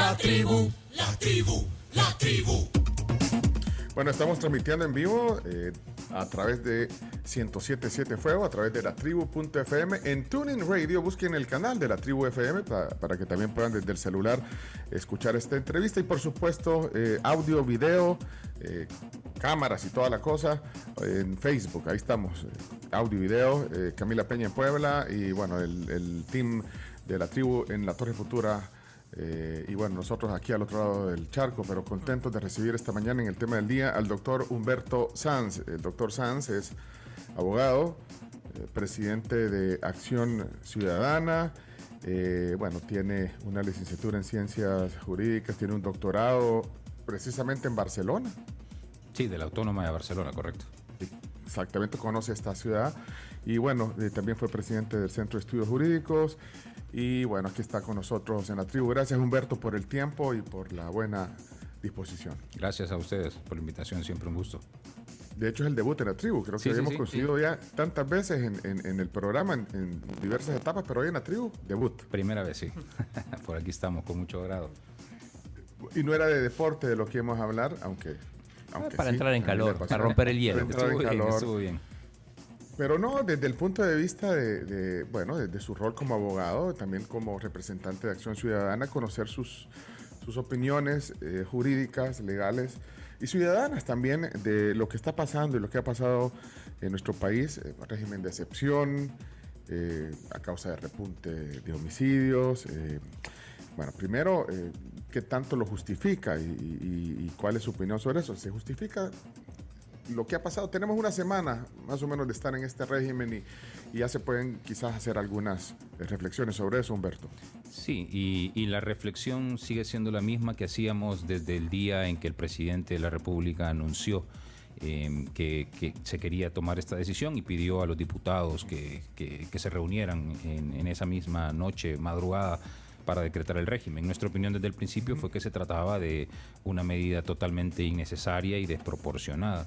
La tribu, la tribu, la tribu. Bueno, estamos transmitiendo en vivo a través de 107.7 Fuego, a través de latribu.fm. En Tuning Radio, busquen el canal de La Tribu FM para que también puedan desde el celular escuchar esta entrevista. Y por supuesto, audio, video, cámaras y toda la cosa en Facebook. Ahí estamos, audio, video, Camila Peña en Puebla y bueno, el team de La Tribu en la Torre Futura. Y bueno, nosotros aquí al otro lado del charco, pero contentos de recibir esta mañana en el tema del día al doctor Humberto Sanz. El doctor Sanz es abogado, presidente de Acción Ciudadana, bueno, tiene una licenciatura en Ciencias Jurídicas, tiene un doctorado precisamente en Barcelona. Sí, de la Autónoma de Barcelona, correcto. Exactamente, conoce esta ciudad y bueno, también fue presidente del Centro de Estudios Jurídicos. Y bueno, aquí está con nosotros en La Tribu. Gracias, Humberto, por el tiempo y por la buena disposición. Gracias a ustedes por la invitación, siempre un gusto. De hecho, es el debut en La Tribu. Creo que habíamos coincidido ya tantas veces en el programa, en diversas etapas, pero hoy en La Tribu, debut. Primera vez, sí. Por aquí estamos, con mucho agrado. Y no era de deporte de lo que íbamos a hablar, aunque para sí, entrar en calor, para romper el hielo. Estuvo bien. Pero no, desde el punto de vista bueno, desde su rol como abogado, también como representante de Acción Ciudadana, conocer sus opiniones jurídicas, legales y ciudadanas también de lo que está pasando y lo que ha pasado en nuestro país, régimen de excepción, a causa de repunte de homicidios. Bueno, primero, ¿qué tanto lo justifica y cuál es su opinión sobre eso? ¿Se justifica lo que ha pasado? Tenemos una semana más o menos de estar en este régimen y ya se pueden quizás hacer algunas reflexiones sobre eso, Humberto. Sí, y la reflexión sigue siendo la misma que hacíamos desde el día en que el presidente de la República anunció que se quería tomar esta decisión y pidió a los diputados que se reunieran en esa misma noche, madrugada, para decretar el régimen. Nuestra opinión desde el principio fue que se trataba de una medida totalmente innecesaria y desproporcionada.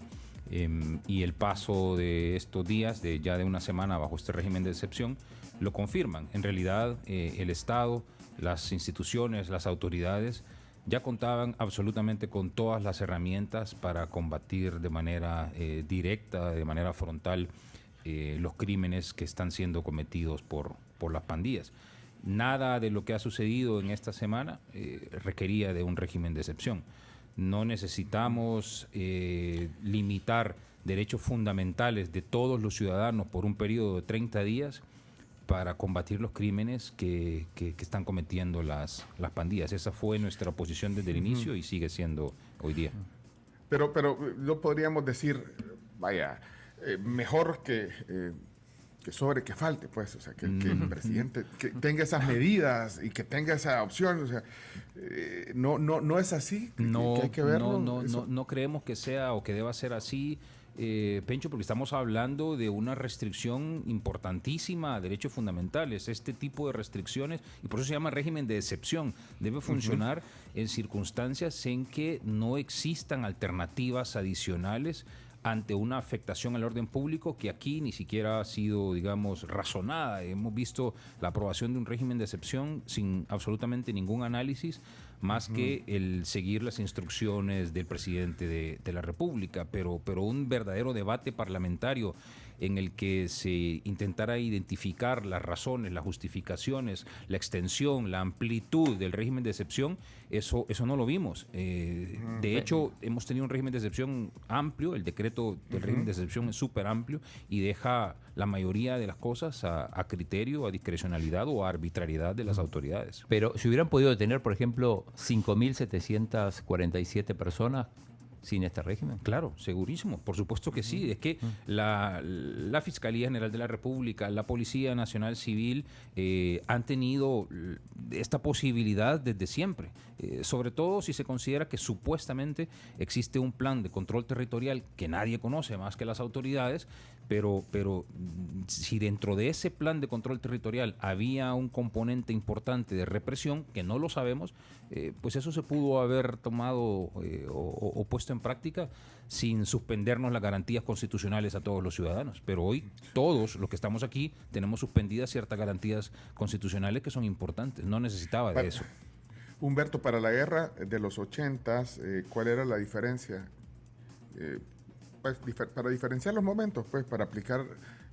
Y el paso de estos días, ya de una semana bajo este régimen de excepción, lo confirman. En realidad, el Estado, las instituciones, las autoridades ya contaban absolutamente con todas las herramientas para combatir de manera directa, de manera frontal, los crímenes que están siendo cometidos por las pandillas. Nada de lo que ha sucedido en esta semana requería de un régimen de excepción. No necesitamos limitar derechos fundamentales de todos los ciudadanos por un periodo de 30 días para combatir los crímenes que están cometiendo las pandillas. Esa fue nuestra posición desde el inicio y sigue siendo hoy día. Pero no podríamos decir, vaya, mejor que sobre que falte, pues, o sea, que el presidente que tenga esas medidas y que tenga esa opción, o sea, no es así, que hay que verlo. No creemos que sea o que deba ser así, Pencho, porque estamos hablando de una restricción importantísima a derechos fundamentales. Este tipo de restricciones, y por eso se llama régimen de excepción, debe funcionar en circunstancias en que no existan alternativas adicionales ante una afectación al orden público que aquí ni siquiera ha sido, digamos, razonada. Hemos visto la aprobación de un régimen de excepción sin absolutamente ningún análisis, más que el seguir las instrucciones del presidente de la República, pero un verdadero debate parlamentario en el que se intentara identificar las razones, las justificaciones, la extensión, la amplitud del régimen de excepción, eso no lo vimos. De hecho, hemos tenido un régimen de excepción amplio, el decreto del régimen de excepción es súper amplio y deja la mayoría de las cosas a criterio, a discrecionalidad o a arbitrariedad de las autoridades. Pero si hubieran podido detener, por ejemplo, 5.747 personas sin este régimen. Claro, segurísimo, por supuesto que sí. Es que la Fiscalía General de la República, la Policía Nacional Civil han tenido esta posibilidad desde siempre, sobre todo si se considera que supuestamente existe un plan de control territorial que nadie conoce más que las autoridades, pero si dentro de ese plan de control territorial había un componente importante de represión, que no lo sabemos, pues eso se pudo haber tomado o puesto en práctica sin suspendernos las garantías constitucionales a todos los ciudadanos. Pero hoy todos los que estamos aquí tenemos suspendidas ciertas garantías constitucionales que son importantes. No necesitaba de eso. Humberto, para la guerra de los 80s, ¿cuál era la diferencia? Pues, para diferenciar los momentos, pues, para aplicar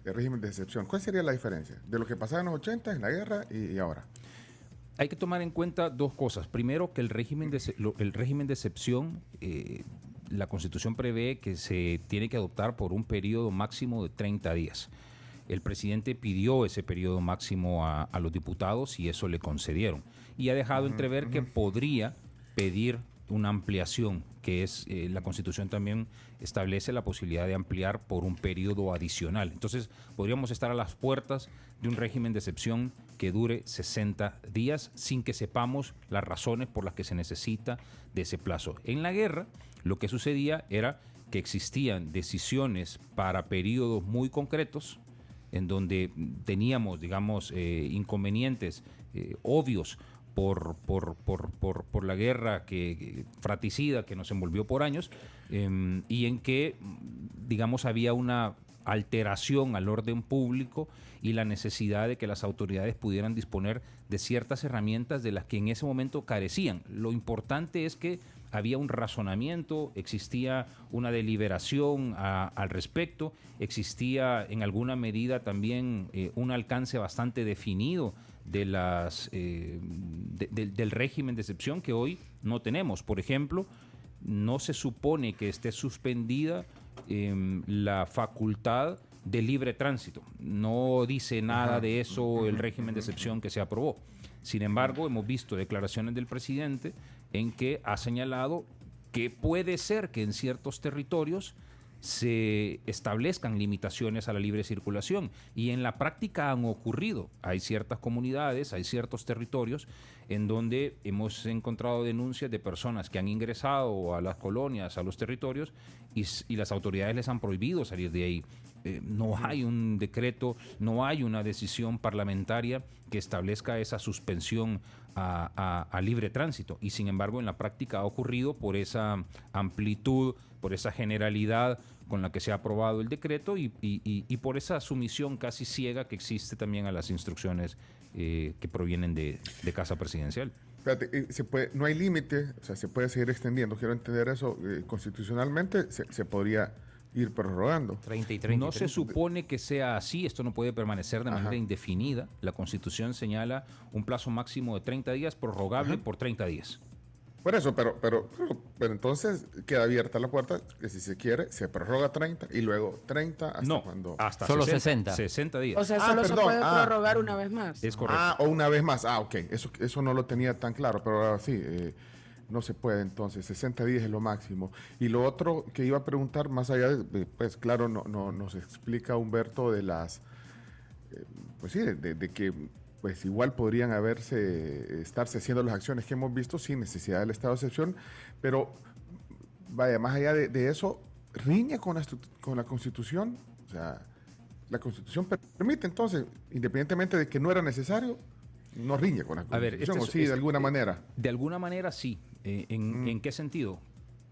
el régimen de excepción, ¿cuál sería la diferencia de lo que pasaba en los 80s, en la guerra y ahora? Hay que tomar en cuenta dos cosas. Primero, que el régimen de excepción, la Constitución prevé que se tiene que adoptar por un periodo máximo de 30 días. El presidente pidió ese periodo máximo a los diputados y eso le concedieron. Y ha dejado entrever que podría pedir una ampliación, que es la Constitución también establece la posibilidad de ampliar por un periodo adicional. Entonces, podríamos estar a las puertas de un régimen de excepción que dure 60 días sin que sepamos las razones por las que se necesita de ese plazo. En la guerra, lo que sucedía era que existían decisiones para periodos muy concretos en donde teníamos, digamos, inconvenientes obvios por la guerra fratricida que nos envolvió por años, y en que, digamos, había una alteración al orden público y la necesidad de que las autoridades pudieran disponer de ciertas herramientas de las que en ese momento carecían. Lo importante es que había un razonamiento, existía una deliberación al respecto, existía en alguna medida también un alcance bastante definido de del régimen de excepción que hoy no tenemos. Por ejemplo, no se supone que esté suspendida la facultad de libre tránsito. No dice nada de eso el régimen de excepción que se aprobó. Sin embargo, hemos visto declaraciones del presidente en que ha señalado que puede ser que en ciertos territorios se establezcan limitaciones a la libre circulación, y en la práctica han ocurrido. Hay ciertas comunidades, hay ciertos territorios en donde hemos encontrado denuncias de personas que han ingresado a las colonias, a los territorios, y las autoridades les han prohibido salir de ahí. No hay un decreto, no hay una decisión parlamentaria que establezca esa suspensión a libre tránsito, y sin embargo en la práctica ha ocurrido por esa amplitud, por esa generalidad con la que se ha aprobado el decreto y por esa sumisión casi ciega que existe también a las instrucciones que provienen de Casa Presidencial. Espérate, no hay límite, o sea, se puede seguir extendiendo. Quiero entender eso. Constitucionalmente se podría ir prorrogando. 30 y 30. No se supone que sea así, esto no puede permanecer de manera indefinida. La Constitución señala un plazo máximo de 30 días, prorrogable por 30 días. Por eso, pero entonces queda abierta la puerta, que si se quiere, se prorroga 30 y luego 30 hasta cuando... hasta solo 60 días. O sea, solo se puede prorrogar una vez más. Es correcto. O una vez más. Ok, eso no lo tenía tan claro, pero ahora sí, no se puede entonces, 60 días es lo máximo. Y lo otro que iba a preguntar, más allá de pues claro, no nos explica Humberto de las... pues sí, de que... pues igual podrían estarse haciendo las acciones que hemos visto sin necesidad del estado de excepción, pero vaya, más allá de eso, riña con la Constitución. O sea, la Constitución permite entonces, independientemente de que no era necesario, no riñe con la Constitución, o sí, de alguna manera. De alguna manera sí. ¿En qué sentido?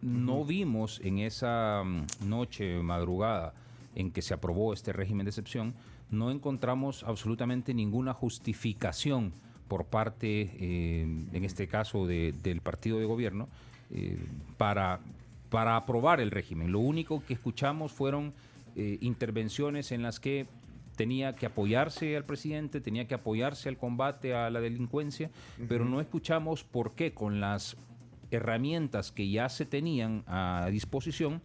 No vimos en esa noche, madrugada, en que se aprobó este régimen de excepción, no encontramos absolutamente ninguna justificación por parte, en este caso, del partido de gobierno, para aprobar el régimen. Lo único que escuchamos fueron intervenciones en las que tenía que apoyarse al presidente, tenía que apoyarse al combate a la delincuencia, pero no escuchamos por qué con las herramientas que ya se tenían a disposición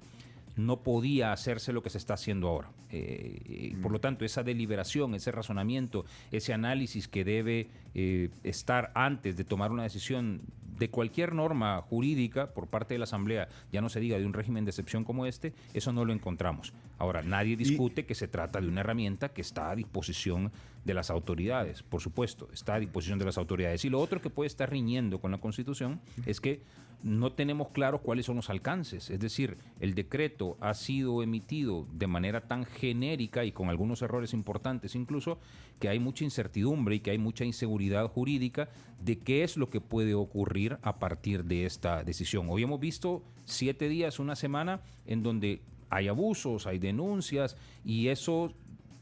no podía hacerse lo que se está haciendo ahora. Por lo tanto, esa deliberación, ese razonamiento, ese análisis que debe estar antes de tomar una decisión de cualquier norma jurídica por parte de la Asamblea, ya no se diga de un régimen de excepción como este, eso no lo encontramos. Ahora, nadie discute que se trata de una herramienta que está a disposición de las autoridades, por supuesto, está a disposición de las autoridades. Y lo otro que puede estar riñendo con la Constitución es que no tenemos claros cuáles son los alcances. Es decir, el decreto ha sido emitido de manera tan genérica y con algunos errores importantes incluso, que hay mucha incertidumbre y que hay mucha inseguridad jurídica de qué es lo que puede ocurrir a partir de esta decisión. Hoy hemos visto 7 días, una semana, en donde hay abusos, hay denuncias, y eso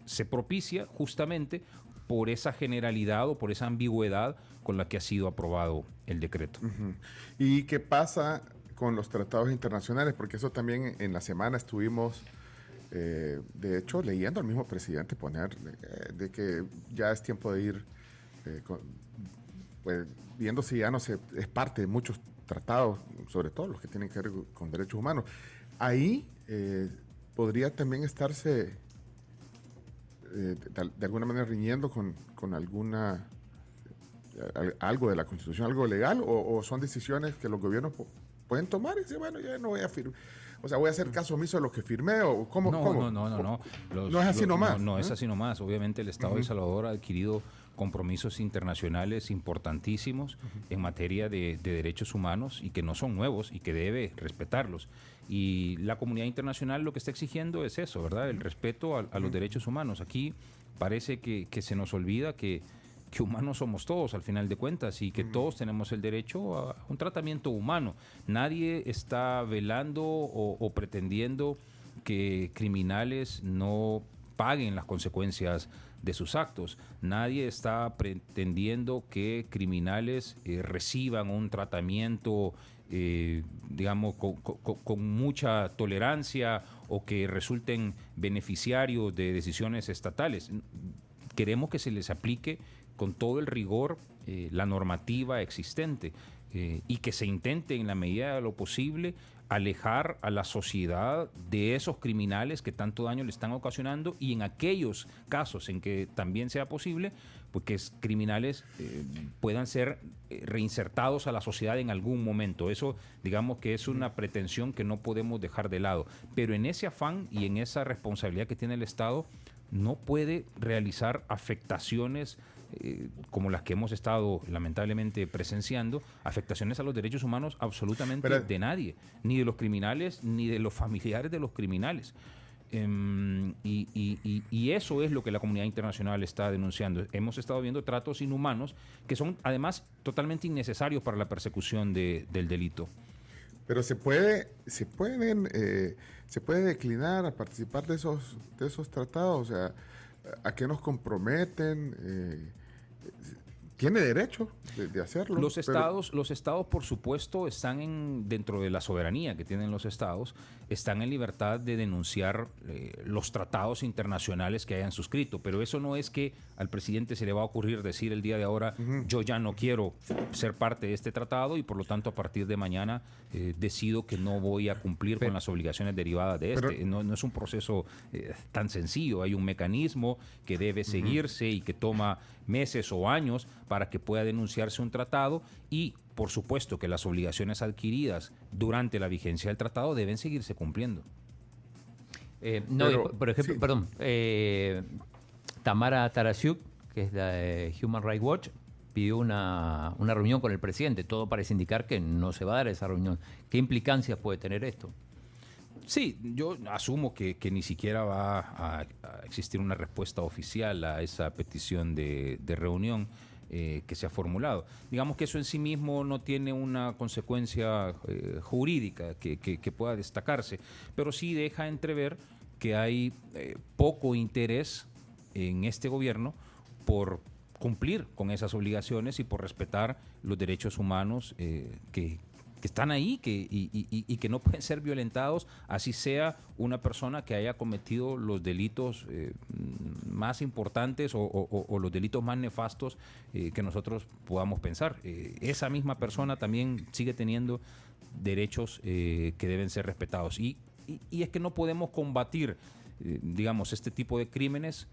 se propicia justamente por esa generalidad o por esa ambigüedad con la que ha sido aprobado el decreto. ¿Y qué pasa con los tratados internacionales? Porque eso también en la semana estuvimos, de hecho, leyendo al mismo presidente poner de que ya es tiempo de ir pues, viendo si ya no es parte de muchos tratados, sobre todo los que tienen que ver con derechos humanos. Ahí podría también estarse de alguna manera riñendo con alguna algo de la Constitución, algo legal, o son decisiones que los gobiernos pueden tomar y decir, bueno, ya no voy a firmar. O sea, voy a hacer caso omiso de lo que firmé, o cómo. No. No es así nomás. No es así nomás. Obviamente el Estado de El Salvador ha adquirido compromisos internacionales importantísimos en materia de derechos humanos y que no son nuevos y que debe respetarlos. Y la comunidad internacional lo que está exigiendo es eso, ¿verdad? El respeto a los derechos humanos. Aquí parece que se nos olvida que humanos somos todos al final de cuentas y que todos tenemos el derecho a un tratamiento humano. Nadie está velando o pretendiendo que criminales no paguen las consecuencias de sus actos. Nadie está pretendiendo que criminales reciban un tratamiento digamos, con mucha tolerancia o que resulten beneficiarios de decisiones estatales. Queremos que se les aplique con todo el rigor la normativa existente y que se intente en la medida de lo posible alejar a la sociedad de esos criminales que tanto daño le están ocasionando, y en aquellos casos en que también sea posible, pues que criminales puedan ser reinsertados a la sociedad en algún momento. Eso, digamos que es una pretensión que no podemos dejar de lado. Pero en ese afán y en esa responsabilidad que tiene el Estado, no puede realizar afectaciones como las que hemos estado lamentablemente presenciando, afectaciones a los derechos humanos absolutamente de nadie, ni de los criminales, ni de los familiares de los criminales. Y eso es lo que la comunidad internacional está denunciando. Hemos estado viendo tratos inhumanos que son además totalmente innecesarios para la persecución del delito. Pero se puede declinar a participar de esos tratados. O sea, ¿a qué nos comprometen? Tiene derecho de hacerlo. Los estados, por supuesto, están dentro de la soberanía que tienen los estados, están en libertad de denunciar los tratados internacionales que hayan suscrito, pero eso no es que al presidente se le va a ocurrir decir el día de ahora, yo ya no quiero ser parte de este tratado y por lo tanto a partir de mañana decido que no voy a cumplir con las obligaciones derivadas de este. No es un proceso tan sencillo, hay un mecanismo que debe seguirse y que toma meses o años para que pueda denunciarse un tratado, y por supuesto que las obligaciones adquiridas durante la vigencia del tratado deben seguirse cumpliendo. Por ejemplo, sí. Tamara Tarasiuk, que es de Human Rights Watch, pidió una reunión con el presidente. Todo parece indicar que no se va a dar esa reunión. ¿Qué implicancias puede tener esto? Sí, yo asumo que ni siquiera va a existir una respuesta oficial a esa petición de reunión que se ha formulado. Digamos que eso en sí mismo no tiene una consecuencia jurídica que pueda destacarse, pero sí deja entrever que hay poco interés en este gobierno por cumplir con esas obligaciones y por respetar los derechos humanos que están ahí y que no pueden ser violentados, así sea una persona que haya cometido los delitos más importantes o los delitos más nefastos que nosotros podamos pensar. Esa misma persona también sigue teniendo derechos que deben ser respetados. Y es que no podemos combatir, digamos, este tipo de crímenes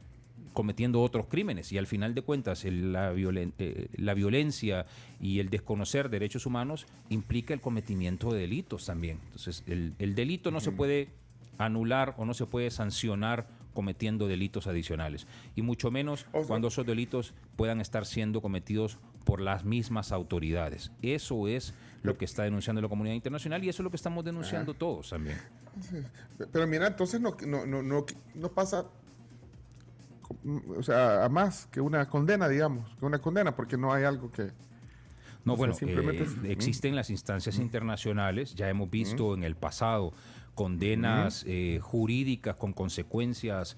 cometiendo otros crímenes, y al final de cuentas la violencia y el desconocer derechos humanos implica el cometimiento de delitos también. Entonces el delito no se puede anular o no se puede sancionar cometiendo delitos adicionales, y mucho menos cuando esos delitos puedan estar siendo cometidos por las mismas autoridades. Eso es lo que está denunciando la comunidad internacional y eso es lo que estamos denunciando todos también. Pero mira, entonces no pasa, o sea, a más que una condena, digamos, porque no hay algo que... No, bueno, existen las instancias internacionales, ya hemos visto en el pasado condenas jurídicas con consecuencias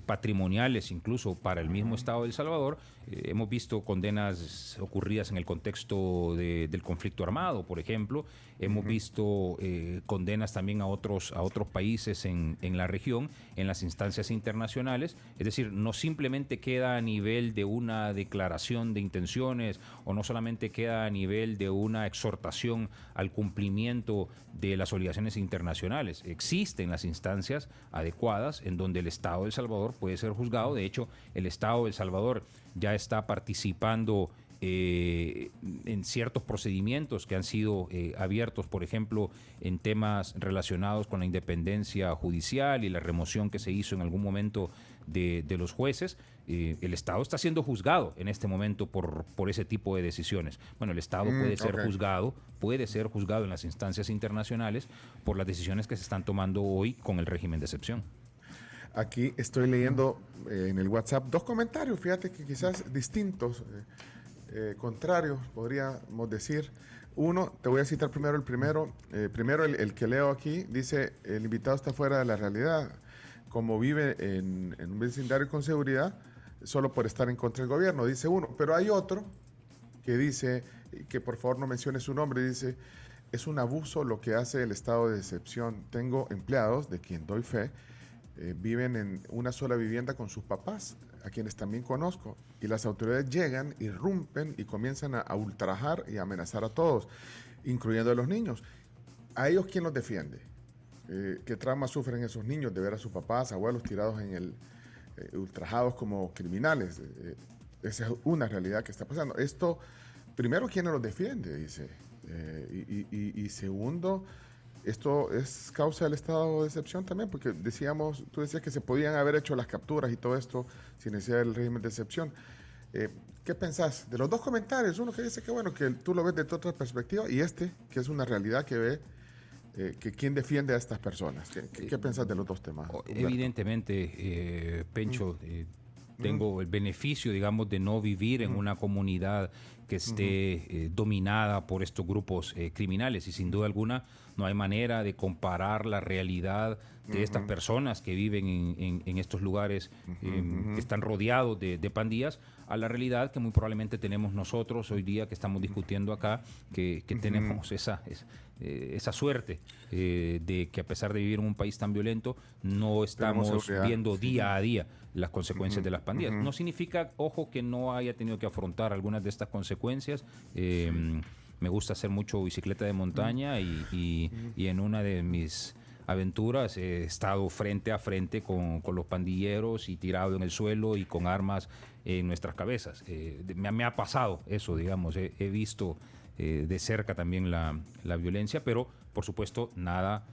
patrimoniales incluso para el mismo Estado de El Salvador. Hemos visto condenas ocurridas en el contexto del conflicto armado, por ejemplo. Hemos visto condenas también a otros países en la región, en las instancias internacionales. Es decir, no simplemente queda a nivel de una declaración de intenciones o no solamente queda a nivel de una exhortación al cumplimiento de las obligaciones internacionales. Existen las instancias adecuadas en donde el Estado de El Salvador puede ser juzgado. De hecho, el Estado de El Salvador ya está participando en ciertos procedimientos que han sido abiertos, por ejemplo, en temas relacionados con la independencia judicial y la remoción que se hizo en algún momento de los jueces. El Estado está siendo juzgado en este momento por ese tipo de decisiones. Bueno, el Estado puede ser juzgado en las instancias internacionales por las decisiones que se están tomando hoy con el régimen de excepción. Aquí estoy leyendo en el WhatsApp 2 comentarios, fíjate que quizás distintos, contrarios, podríamos decir. Uno, te voy a citar primero el que leo aquí, dice: el invitado está fuera de la realidad, como vive en un vecindario con seguridad, solo por estar en contra del gobierno, dice uno. Pero hay otro que dice, que por favor no mencione su nombre, dice: es un abuso lo que hace el estado de excepción. Tengo empleados, de quien doy fe, viven en una sola vivienda con sus papás, a quienes también conozco, y las autoridades llegan, irrumpen y comienzan a ultrajar y amenazar a todos, incluyendo a los niños. ¿A ellos quién los defiende? ¿Qué trauma sufren esos niños de ver a sus papás, abuelos tirados ultrajados como criminales? Esa es una realidad que está pasando. Esto, primero, ¿quién los defiende? Dice. Y segundo, esto es causa del estado de excepción también, porque tú decías que se podían haber hecho las capturas y todo esto sin necesidad del régimen de excepción. ¿Qué pensás de los dos comentarios? Uno que dice que bueno, que tú lo ves desde otra perspectiva, y que es una realidad que ve que quién defiende a estas personas. ¿Qué pensás de los dos temas, Humberto? Evidentemente, Pencho, tengo el beneficio, digamos, de no vivir en una comunidad que esté dominada por estos grupos criminales, y sin duda alguna no hay manera de comparar la realidad de estas personas que viven en estos lugares que están rodeados de pandillas a la realidad que muy probablemente tenemos nosotros hoy día, que estamos discutiendo acá, que tenemos esa suerte de que, a pesar de vivir en un país tan violento, no estamos viendo día a día las consecuencias de las pandillas. No significa, ojo, que no haya tenido que afrontar algunas de estas consecuencias. Me gusta hacer mucho bicicleta de montaña y en una de mis aventuras he estado frente a frente con los pandilleros y tirado en el suelo y con armas en nuestras cabezas. Me ha pasado eso, digamos. He visto de cerca también la violencia, pero por supuesto nada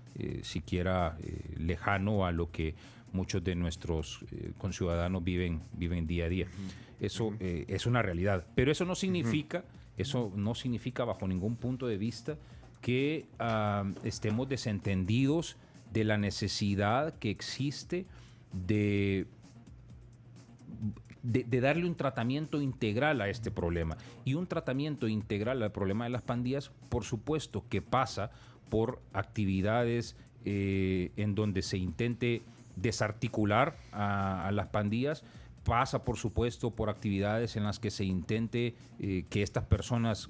siquiera lejano a lo que muchos de nuestros conciudadanos viven día a día. Eso es una realidad, pero eso no significa bajo ningún punto de vista que estemos desentendidos de la necesidad que existe de darle un tratamiento integral a este problema. Y un tratamiento integral al problema de las pandillas, por supuesto, que pasa por actividades en donde se intente desarticular a las pandillas. Pasa, por supuesto, por actividades en las que se intente que estas personas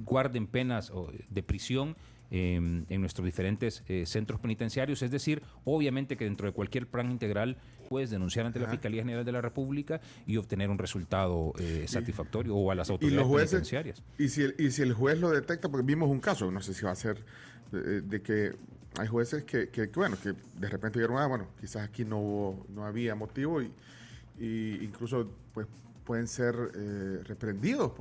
guarden penas de prisión en nuestros diferentes centros penitenciarios. Es decir, obviamente que dentro de cualquier plan integral puedes denunciar ante la Fiscalía General de la República y obtener un resultado satisfactorio, o a las autoridades penitenciarias. Y si el juez lo detecta, porque vimos un caso, no sé si va a ser de que hay jueces que de repente dijeron, quizás aquí no había motivo, y incluso pues pueden ser reprendidos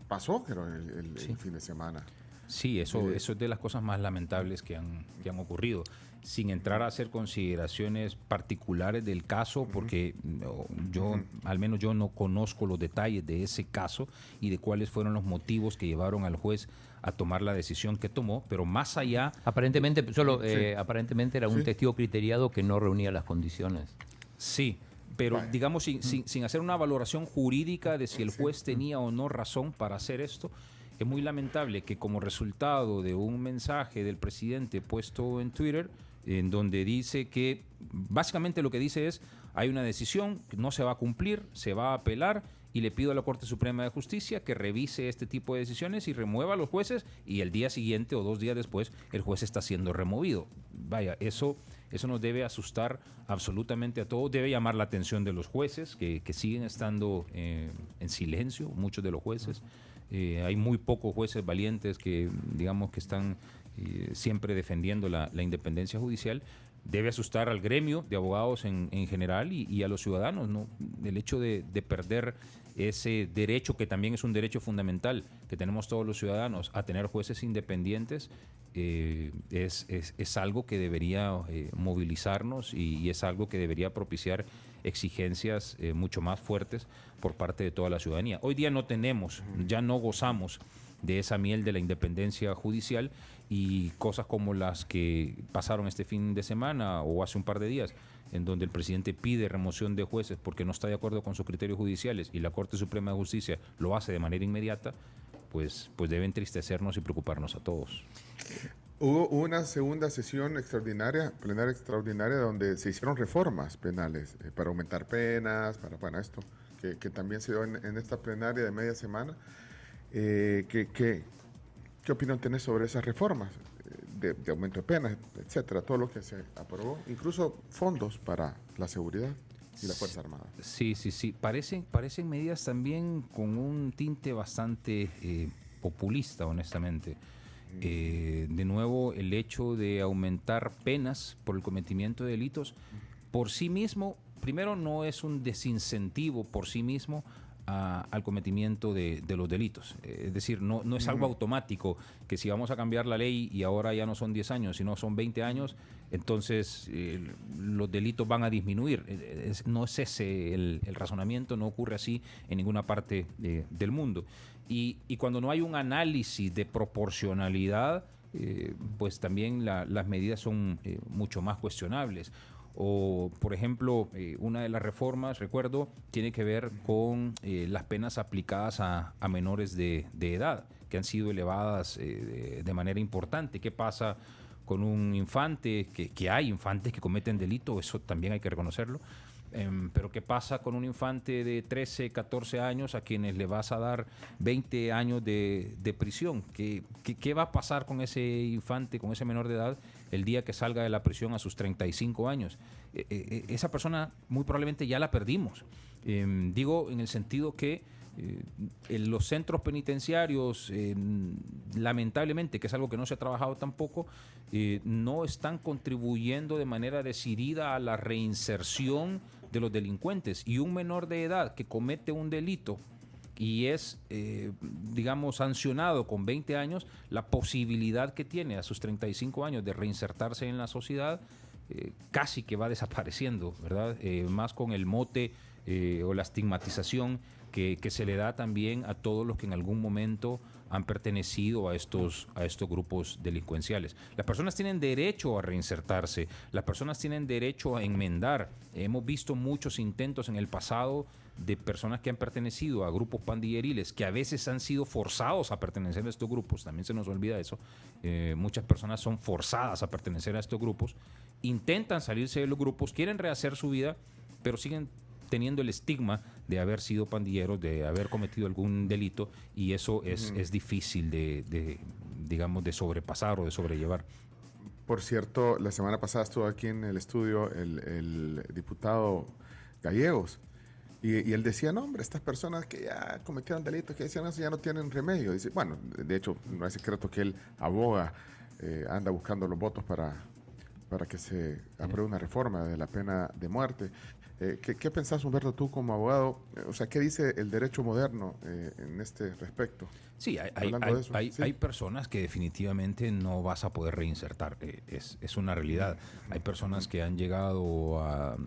pasó, creo, el fin de semana. Sí, eso es de las cosas más lamentables que han ocurrido. Sin entrar a hacer consideraciones particulares del caso, porque al menos yo no conozco los detalles de ese caso y de cuáles fueron los motivos que llevaron al juez a tomar la decisión que tomó, pero más allá... Aparentemente era un testigo criteriado que no reunía las condiciones. Sí, pero digamos sin hacer una valoración jurídica de si el juez tenía o no razón para hacer esto, es muy lamentable que como resultado de un mensaje del presidente puesto en Twitter, en donde dice que, básicamente lo que dice es, hay una decisión, no se va a cumplir, se va a apelar, y le pido a la Corte Suprema de Justicia que revise este tipo de decisiones y remueva a los jueces, y el día siguiente o 2 días después el juez está siendo removido. Vaya, eso nos debe asustar absolutamente a todos, debe llamar la atención de los jueces, que siguen estando en silencio, muchos de los jueces. Hay muy pocos jueces valientes que, digamos, que están siempre defendiendo la independencia judicial. Debe asustar al gremio de abogados en general y a los ciudadanos, ¿no? El hecho de perder ese derecho, que también es un derecho fundamental que tenemos todos los ciudadanos, a tener jueces independientes, es algo que debería movilizarnos y es algo que debería propiciar exigencias mucho más fuertes por parte de toda la ciudadanía. Hoy día no tenemos, ya no gozamos de esa miel de la independencia judicial, y cosas como las que pasaron este fin de semana o hace un par de días, en donde el presidente pide remoción de jueces porque no está de acuerdo con sus criterios judiciales y la Corte Suprema de Justicia lo hace de manera inmediata, pues debe entristecernos y preocuparnos a todos. Hubo una segunda sesión extraordinaria, plenaria extraordinaria, donde se hicieron reformas penales para aumentar penas, para esto, que también se dio en esta plenaria de media semana. ¿Qué opinión tenés sobre esas reformas de aumento de penas, etcétera? Todo lo que se aprobó, incluso fondos para la seguridad y la Fuerza Armada. Sí. Parecen medidas también con un tinte bastante populista, honestamente. De nuevo, el hecho de aumentar penas por el cometimiento de delitos por sí mismo, primero, no es un desincentivo por sí mismo al cometimiento de los delitos. Es decir, no es algo automático, que si vamos a cambiar la ley y ahora ya no son 10 años, sino son 20 años, entonces los delitos van a disminuir. No es ese el razonamiento, no ocurre así en ninguna parte del mundo. Y cuando no hay un análisis de proporcionalidad, pues también las medidas son mucho más cuestionables. O, por ejemplo, una de las reformas, recuerdo, tiene que ver con las penas aplicadas a menores de edad, que han sido elevadas de manera importante. ¿Qué pasa con un infante? Que hay infantes que cometen delito, eso también hay que reconocerlo. Pero ¿qué pasa con un infante de 13, 14 años a quienes le vas a dar 20 años de prisión? ¿Qué va a pasar con ese infante, con ese menor de edad, el día que salga de la prisión a sus 35 años? Esa persona muy probablemente ya la perdimos. Digo en el sentido que en los centros penitenciarios, lamentablemente, que es algo que no se ha trabajado tampoco, no están contribuyendo de manera decidida a la reinserción de los delincuentes. Y un menor de edad que comete un delito y es, digamos, sancionado con 20 años, la posibilidad que tiene a sus 35 años de reinsertarse en la sociedad casi que va desapareciendo, ¿verdad? Más con el mote o la estigmatización que se le da también a todos los que en algún momento han pertenecido a estos grupos delincuenciales. Las personas tienen derecho a reinsertarse, las personas tienen derecho a enmendar. Hemos visto muchos intentos en el pasado de personas que han pertenecido a grupos pandilleriles, que a veces han sido forzados a pertenecer a estos grupos, también se nos olvida eso. Muchas personas son forzadas a pertenecer a estos grupos, intentan salirse de los grupos, quieren rehacer su vida, pero siguen teniendo el estigma de haber sido pandilleros, de haber cometido algún delito, y eso es difícil digamos, de sobrepasar o de sobrellevar. Por cierto, la semana pasada estuvo aquí en el estudio el diputado Gallegos, y él decía, no, hombre, estas personas que ya cometieron delitos, que decían eso, ya no tienen remedio. Dice, bueno, de hecho, no es secreto que él aboga, anda buscando los votos para que se apruebe una reforma de la pena de muerte. ¿Qué pensás, Humberto, tú como abogado? O sea, ¿qué dice el derecho moderno en este respecto? Sí, hay personas que definitivamente no vas a poder reinsertar. Es una realidad. Hay personas que han llegado a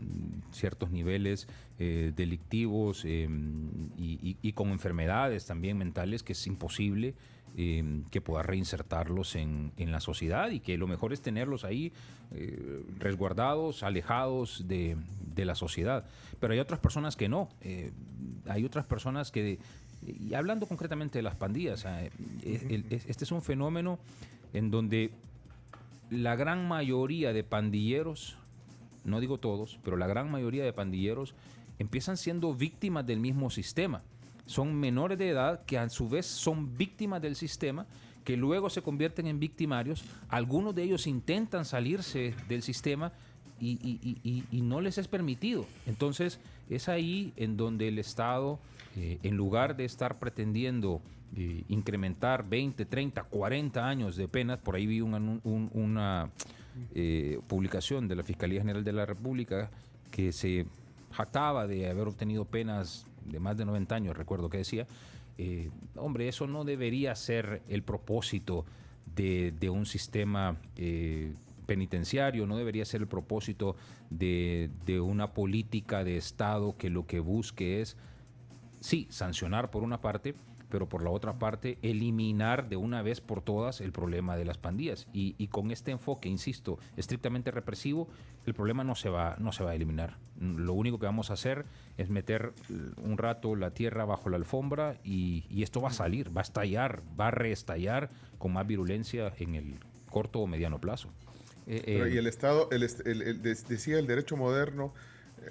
ciertos niveles delictivos y con enfermedades también mentales que es imposible que pueda reinsertarlos en la sociedad, y que lo mejor es tenerlos ahí resguardados, alejados de la sociedad. Pero hay otras personas que no. Hay otras personas que Y hablando concretamente de las pandillas, este es un fenómeno en donde la gran mayoría de pandilleros, no digo todos, pero la gran mayoría de pandilleros empiezan siendo víctimas del mismo sistema. Son menores de edad que a su vez son víctimas del sistema, que luego se convierten en victimarios. Algunos de ellos intentan salirse del sistema y no les es permitido. Entonces es ahí en donde el Estado, en lugar de estar pretendiendo incrementar 20, 30, 40 años de penas, por ahí vi una publicación de la Fiscalía General de la República que se jactaba de haber obtenido penas de más de 90 años, recuerdo que decía. Hombre, eso no debería ser el propósito de un sistema penitenciario, no debería ser el propósito de una política de Estado que lo que busque es, sí, sancionar por una parte, pero por la otra parte eliminar de una vez por todas el problema de las pandillas. Y con este enfoque, insisto, estrictamente represivo, el problema no se va a eliminar. Lo único que vamos a hacer es meter un rato la tierra bajo la alfombra y esto va a salir, va a estallar, va a reestallar con más virulencia en el corto o mediano plazo. Pero y el Estado, decía el derecho moderno,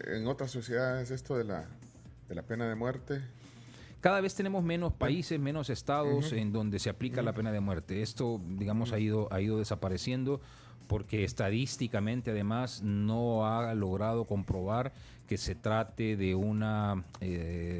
en otras sociedades esto de la pena de muerte. Cada vez tenemos menos países, menos estados en donde se aplica la pena de muerte. Esto, digamos, ha ido desapareciendo porque estadísticamente, además, no ha logrado comprobar que se trate de una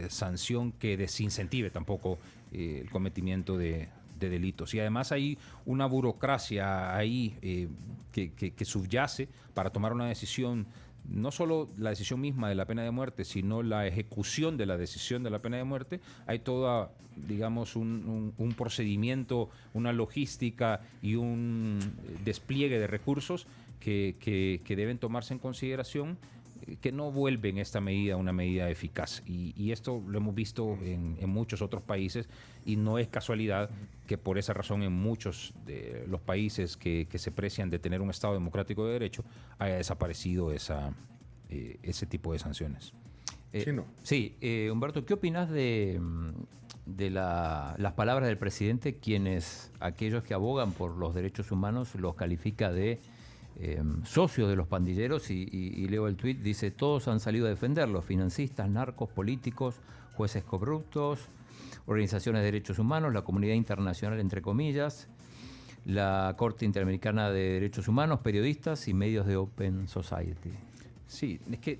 sanción que desincentive tampoco el cometimiento de delitos. Y además hay una burocracia ahí que subyace para tomar una decisión. No solo la decisión misma de la pena de muerte, sino la ejecución de la decisión de la pena de muerte. Hay toda, digamos, un procedimiento, una logística y un despliegue de recursos que deben tomarse en consideración, que no vuelven esta medida una medida eficaz. Y esto lo hemos visto en muchos otros países, y no es casualidad que por esa razón en muchos de los países que se precian de tener un Estado democrático de derecho haya desaparecido ese tipo de sanciones. Sí, Humberto, ¿qué opinas de las palabras del presidente, quienes aquellos que abogan por los derechos humanos los califica de socios de los pandilleros? Y leo el tuit, dice: todos han salido a defenderlos, financistas, narcos, políticos, jueces corruptos, organizaciones de derechos humanos, la comunidad internacional, entre comillas, la Corte Interamericana de Derechos Humanos, periodistas y medios de Open Society. Sí, es que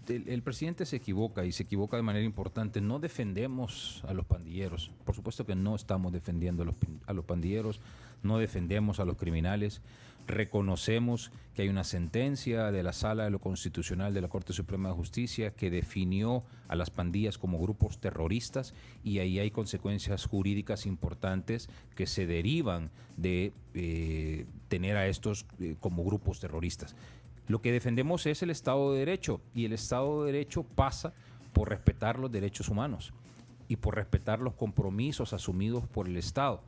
el presidente se equivoca, y se equivoca de manera importante. No defendemos a los pandilleros. Por supuesto que no estamos defendiendo a los pandilleros, no defendemos a los criminales. Reconocemos que hay una sentencia de la Sala de lo Constitucional de la Corte Suprema de Justicia que definió a las pandillas como grupos terroristas, y ahí hay consecuencias jurídicas importantes que se derivan de tener a estos como grupos terroristas. Lo que defendemos es el Estado de Derecho, y el Estado de Derecho pasa por respetar los derechos humanos y por respetar los compromisos asumidos por el Estado,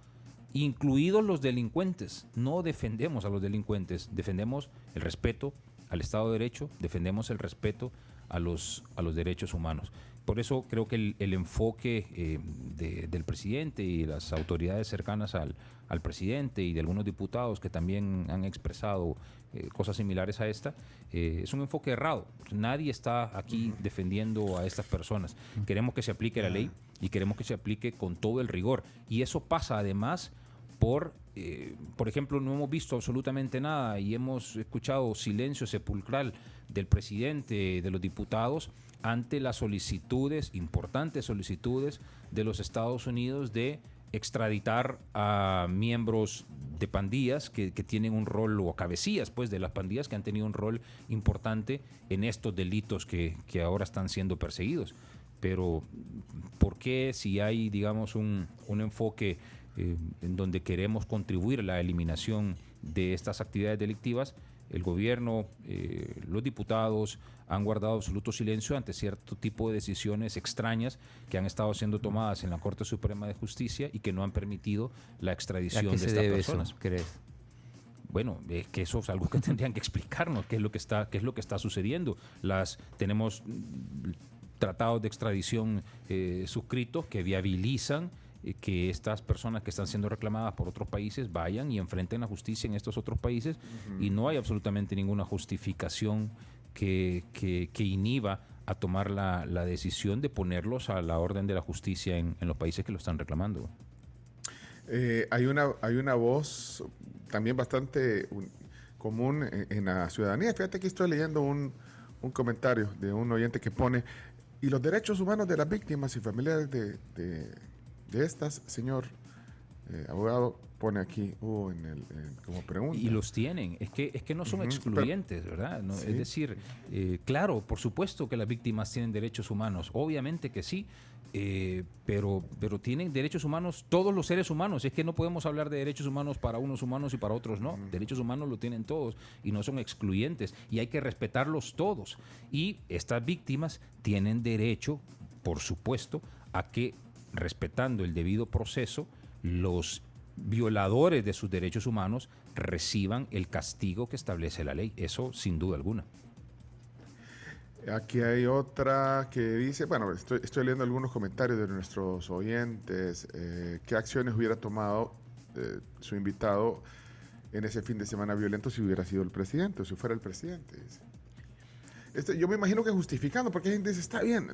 incluidos los delincuentes. No defendemos a los delincuentes, defendemos el respeto al Estado de Derecho, defendemos el respeto a los derechos humanos. Por eso creo que el enfoque del presidente y las autoridades cercanas al presidente y de algunos diputados que también han expresado cosas similares a esta, es un enfoque errado. Nadie está aquí defendiendo a estas personas. Queremos que se aplique la ley y queremos que se aplique con todo el rigor. Y eso pasa además por ejemplo, no hemos visto absolutamente nada y hemos escuchado silencio sepulcral del presidente, de los diputados, ante las solicitudes, importantes solicitudes de los Estados Unidos de extraditar a miembros de pandillas que tienen un rol, o cabecillas pues de las pandillas que han tenido un rol importante en estos delitos que ahora están siendo perseguidos. Pero ¿por qué, si hay, digamos, un enfoque en donde queremos contribuir a la eliminación de estas actividades delictivas, el gobierno, los diputados han guardado absoluto silencio ante cierto tipo de decisiones extrañas que han estado siendo tomadas en la Corte Suprema de Justicia y que no han permitido la extradición de estas personas? Eso, ¿crees? Bueno, que eso es algo que tendrían que explicarnos, qué es lo que está sucediendo. Tenemos tratados de extradición suscritos que viabilizan que estas personas que están siendo reclamadas por otros países vayan y enfrenten la justicia en estos otros países, y no hay absolutamente ninguna justificación que inhiba a tomar la decisión de ponerlos a la orden de la justicia en los países que lo están reclamando. Hay una voz también bastante común en la ciudadanía. Fíjate que estoy leyendo un comentario de un oyente que pone: y los derechos humanos de las víctimas y familiares de estas, señor abogado, pone aquí como pregunta. Y los tienen, es que no son excluyentes, ¿verdad? No, sí. Es decir, claro, por supuesto que las víctimas tienen derechos humanos, obviamente que sí, pero tienen derechos humanos todos los seres humanos. Es que no podemos hablar de derechos humanos para unos humanos y para otros no. Derechos humanos lo tienen todos y no son excluyentes, y hay que respetarlos todos. Y estas víctimas tienen derecho, por supuesto, a que, respetando el debido proceso, los violadores de sus derechos humanos reciban el castigo que establece la ley. Eso sin duda alguna. Aquí hay otra que dice, bueno, estoy leyendo algunos comentarios de nuestros oyentes. ¿Qué acciones hubiera tomado su invitado en ese fin de semana violento si hubiera sido el presidente o si fuera el presidente? Dice. Yo me imagino que justificando, porque hay gente que dice, está bien.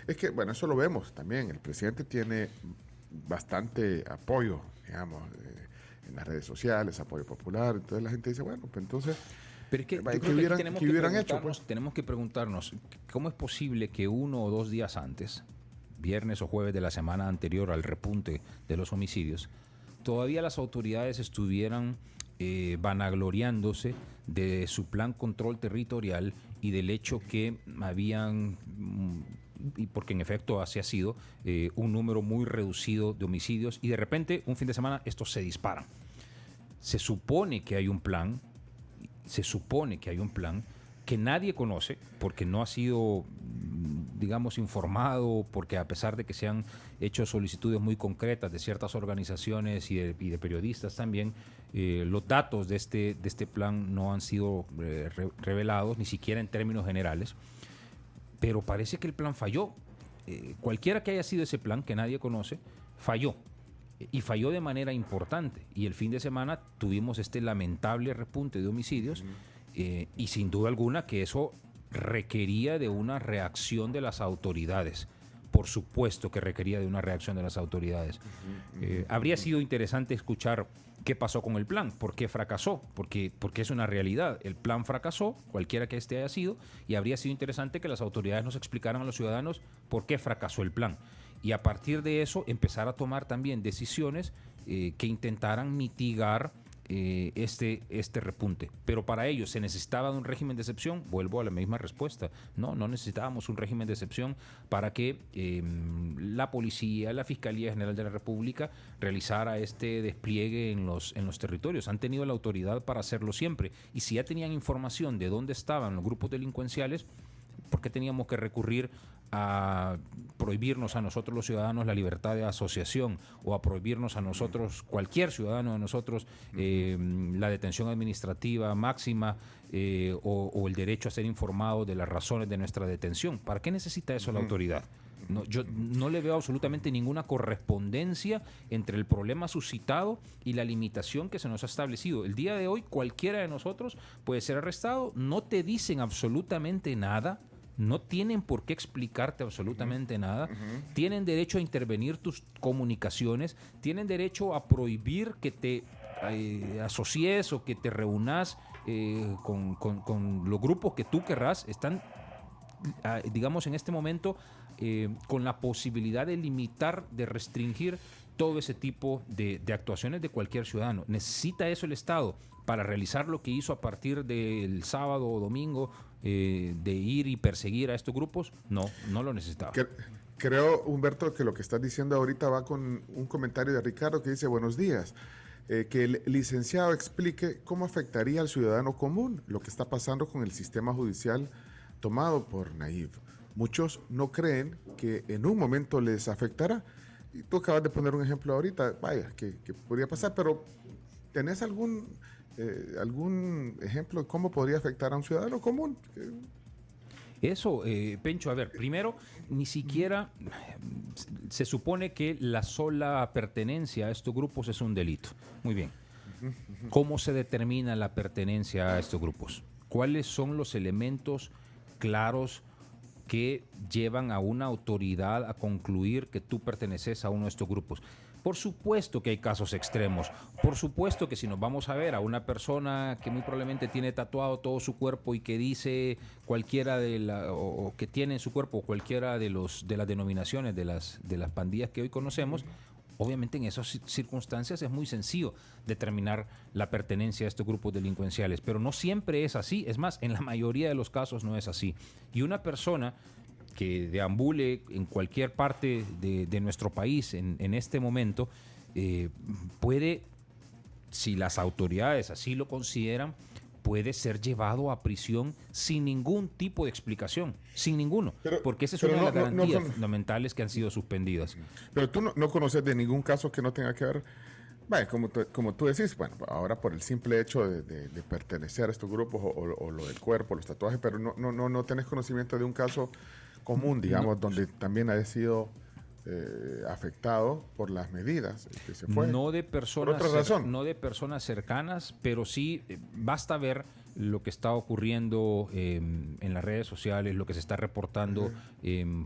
Es que, bueno, eso lo vemos también. El presidente tiene bastante apoyo, digamos, en las redes sociales, apoyo popular. Entonces la gente dice, bueno, pues entonces... Pero es que, tenemos que preguntarnos, ¿cómo es posible que 1 o 2 días antes, viernes o jueves de la semana anterior al repunte de los homicidios, todavía las autoridades estuvieran vanagloriándose de su plan control territorial y del hecho que habían, y porque en efecto así ha sido, un número muy reducido de homicidios, y de repente un fin de semana estos se disparan? Se supone que hay un plan que nadie conoce porque no ha sido, digamos, informado, porque a pesar de que se han hecho solicitudes muy concretas de ciertas organizaciones y de periodistas también, los datos de este plan no han sido revelados, ni siquiera en términos generales, pero parece que el plan falló. Cualquiera que haya sido ese plan que nadie conoce, falló. Y falló de manera importante. Y el fin de semana tuvimos este lamentable repunte de homicidios, y sin duda alguna que eso requería de una reacción de las autoridades. Por supuesto que requería de una reacción de las autoridades. Habría sido interesante escuchar qué pasó con el plan, por qué fracasó, porque es una realidad. El plan fracasó, cualquiera que este haya sido, y habría sido interesante que las autoridades nos explicaran a los ciudadanos por qué fracasó el plan. Y a partir de eso empezar a tomar también decisiones que intentaran mitigar este repunte. Pero para ello se necesitaba de un régimen de excepción. Vuelvo a la misma respuesta. No necesitábamos un régimen de excepción para que la policía, la Fiscalía General de la República realizara este despliegue en los territorios. Han tenido la autoridad para hacerlo siempre. Y si ya tenían información de dónde estaban los grupos delincuenciales, ¿por qué teníamos que recurrir a prohibirnos a nosotros los ciudadanos la libertad de asociación, o a prohibirnos a nosotros, cualquier ciudadano de nosotros, la detención administrativa máxima, o el derecho a ser informado de las razones de nuestra detención? ¿Para qué necesita eso la autoridad? No, yo no le veo absolutamente ninguna correspondencia entre el problema suscitado y la limitación que se nos ha establecido. El día de hoy cualquiera de nosotros puede ser arrestado, no te dicen absolutamente nada, no tienen por qué explicarte absolutamente nada, tienen derecho a intervenir tus comunicaciones, tienen derecho a prohibir que te asocies o que te reúnas con los grupos que tú querrás. Están, digamos, en este momento con la posibilidad de limitar, de restringir todo ese tipo de actuaciones de cualquier ciudadano. ¿Necesita eso el Estado para realizar lo que hizo a partir del sábado o domingo, de ir y perseguir a estos grupos? No lo necesitaba. Creo, Humberto, que lo que estás diciendo ahorita va con un comentario de Ricardo que dice: buenos días, que el licenciado explique cómo afectaría al ciudadano común lo que está pasando con el sistema judicial tomado por Nayib. Muchos no creen que en un momento les afectará. Y tú acabas de poner un ejemplo ahorita, vaya, que podría pasar, pero ¿tenés algún ejemplo de cómo podría afectar a un ciudadano común? Eso, Pencho, a ver, primero, ni siquiera se supone que la sola pertenencia a estos grupos es un delito. Muy bien. ¿Cómo se determina la pertenencia a estos grupos? ¿Cuáles son los elementos claros que llevan a una autoridad a concluir que tú perteneces a uno de estos grupos? Por supuesto que hay casos extremos. Por supuesto que si nos vamos a ver a una persona que muy probablemente tiene tatuado todo su cuerpo y que dice cualquiera o que tiene en su cuerpo cualquiera de las denominaciones de las pandillas que hoy conocemos, obviamente en esas circunstancias es muy sencillo determinar la pertenencia a estos grupos delincuenciales, pero no siempre es así. Es más, en la mayoría de los casos no es así. Y una persona que deambule en cualquier parte de nuestro país en este momento, puede, si las autoridades así lo consideran, puede ser llevado a prisión sin ningún tipo de explicación, sin ninguno, porque esa es una de las garantías fundamentales que han sido suspendidas. Pero tú no conoces de ningún caso que no tenga que ver, bueno, como tú decís, bueno, ahora por el simple hecho de pertenecer a estos grupos o lo del cuerpo, los tatuajes, pero no tenés conocimiento de un caso común, digamos, donde también haya sido afectado por las medidas que se fue. No de personas, por otra razón. No de personas cercanas, pero sí basta ver lo que está ocurriendo en las redes sociales, lo que se está reportando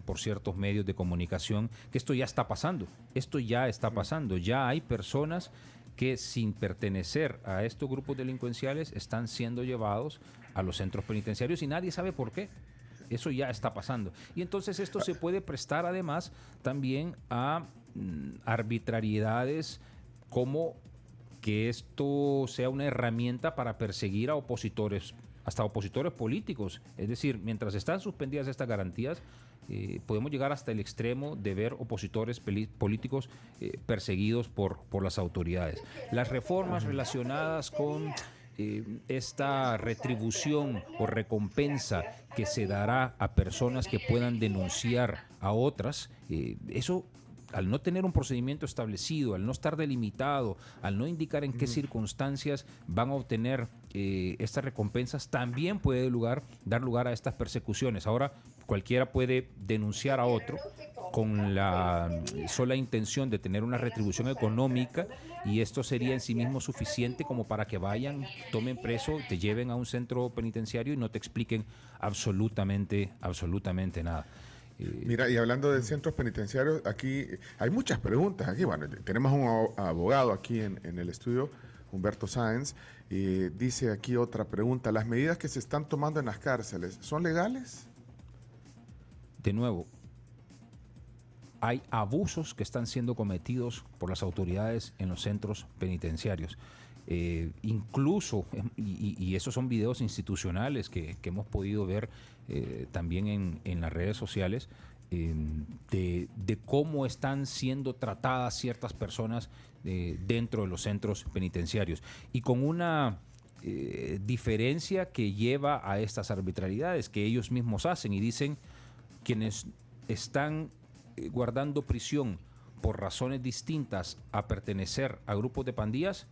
por ciertos medios de comunicación, que esto ya está pasando. Esto ya está pasando. Ya hay personas que sin pertenecer a estos grupos delincuenciales están siendo llevados a los centros penitenciarios y nadie sabe por qué. Eso ya está pasando. Y entonces esto se puede prestar además también a arbitrariedades, como que esto sea una herramienta para perseguir a opositores, hasta opositores políticos. Es decir, mientras están suspendidas estas garantías, podemos llegar hasta el extremo de ver opositores políticos perseguidos por las autoridades. Las reformas relacionadas con esta retribución o recompensa que se dará a personas que puedan denunciar a otras, eso, al no tener un procedimiento establecido, al no estar delimitado, al no indicar en qué circunstancias van a obtener estas recompensas, también puede dar lugar a estas persecuciones. Ahora, cualquiera puede denunciar a otro con la sola intención de tener una retribución económica, y esto sería en sí mismo suficiente como para que vayan, tomen preso, te lleven a un centro penitenciario y no te expliquen absolutamente nada. Mira, y hablando de centros penitenciarios, aquí hay muchas preguntas. Aquí, bueno, tenemos un abogado aquí en el estudio, Humberto Sáenz, y dice aquí otra pregunta: ¿las medidas que se están tomando en las cárceles son legales? De nuevo, hay abusos que están siendo cometidos por las autoridades en los centros penitenciarios. Incluso, y esos son videos institucionales que hemos podido ver también en las redes sociales, de cómo están siendo tratadas ciertas personas dentro de los centros penitenciarios. Y con una diferencia que lleva a estas arbitrariedades que ellos mismos hacen y dicen: quienes están guardando prisión por razones distintas a pertenecer a grupos de pandillas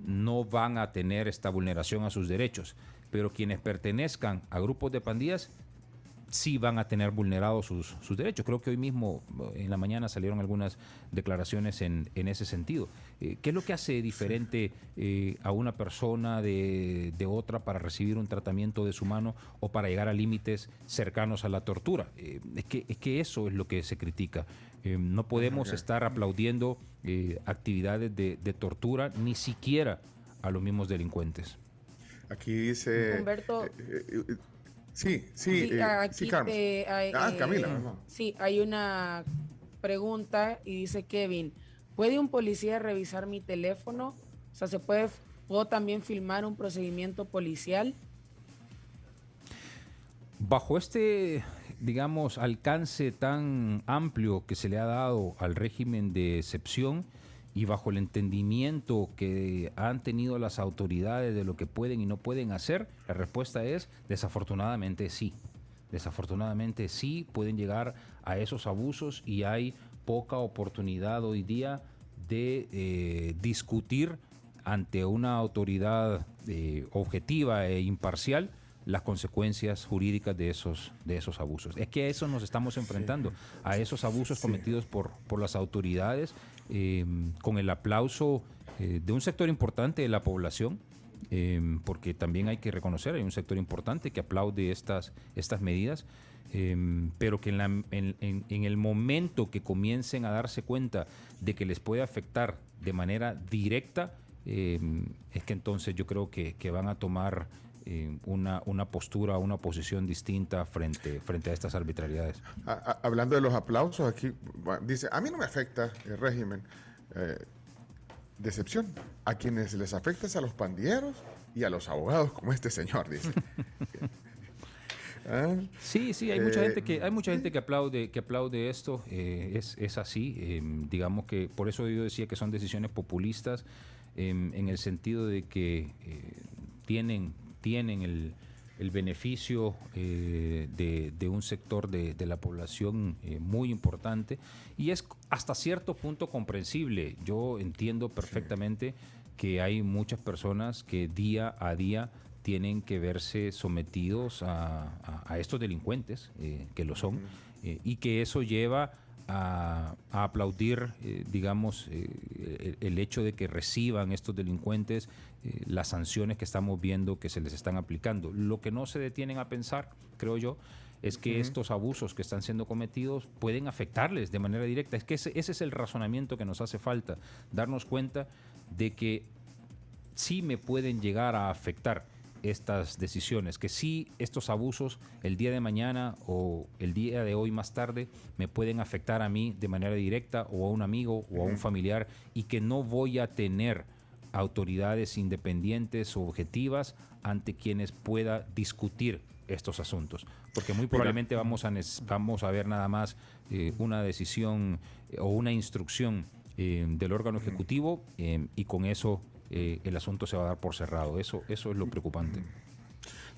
no van a tener esta vulneración a sus derechos, pero quienes pertenezcan a grupos de pandillas sí van a tener vulnerados sus derechos. Creo que hoy mismo en la mañana salieron algunas declaraciones en ese sentido. ¿Qué es lo que hace diferente a una persona de otra para recibir un tratamiento deshumano o para llegar a límites cercanos a la tortura? Es que eso es lo que se critica. No podemos estar aplaudiendo actividades de tortura, ni siquiera a los mismos delincuentes. Aquí dice... Humberto... Sí, Camila. Sí, hay una pregunta y dice Kevin: ¿puede un policía revisar mi teléfono? O sea, ¿puedo también filmar un procedimiento policial? Bajo este, digamos, alcance tan amplio que se le ha dado al régimen de excepción, y bajo el entendimiento que han tenido las autoridades de lo que pueden y no pueden hacer, la respuesta es desafortunadamente sí. Desafortunadamente sí pueden llegar a esos abusos, y hay poca oportunidad hoy día de discutir ante una autoridad objetiva e imparcial las consecuencias jurídicas de esos abusos. Es que a eso nos estamos enfrentando, a esos abusos cometidos por las autoridades, con el aplauso de un sector importante de la población, porque también hay que reconocer, hay un sector importante que aplaude estas medidas, pero que en el momento que comiencen a darse cuenta de que les puede afectar de manera directa, es que entonces yo creo que van a tomar una postura, una posición distinta frente a estas arbitrariedades. Hablando de los aplausos, aquí dice, a mí no me afecta el régimen. Decepción. A quienes les afecta es a los pandilleros y a los abogados, como este señor, dice. Sí, hay mucha gente que aplaude esto. Es así. Digamos que por eso yo decía que son decisiones populistas, en el sentido de que tienen el beneficio de un sector de la población muy importante, y es hasta cierto punto comprensible. Yo entiendo perfectamente que hay muchas personas que día a día tienen que verse sometidos a estos delincuentes, que lo son, y que eso lleva a aplaudir, digamos, el hecho de que reciban estos delincuentes las sanciones que estamos viendo que se les están aplicando. Lo que no se detienen a pensar, creo yo, es que estos abusos que están siendo cometidos pueden afectarles de manera directa. Es que ese es el razonamiento que nos hace falta, darnos cuenta de que sí me pueden llegar a afectar estas decisiones, que sí estos abusos el día de mañana o el día de hoy más tarde me pueden afectar a mí de manera directa, o a un amigo o a un familiar, y que no voy a tener autoridades independientes o objetivas ante quienes pueda discutir estos asuntos, porque muy probablemente vamos a ver nada más una decisión o una instrucción del órgano ejecutivo, y con eso el asunto se va a dar por cerrado. Eso es lo preocupante.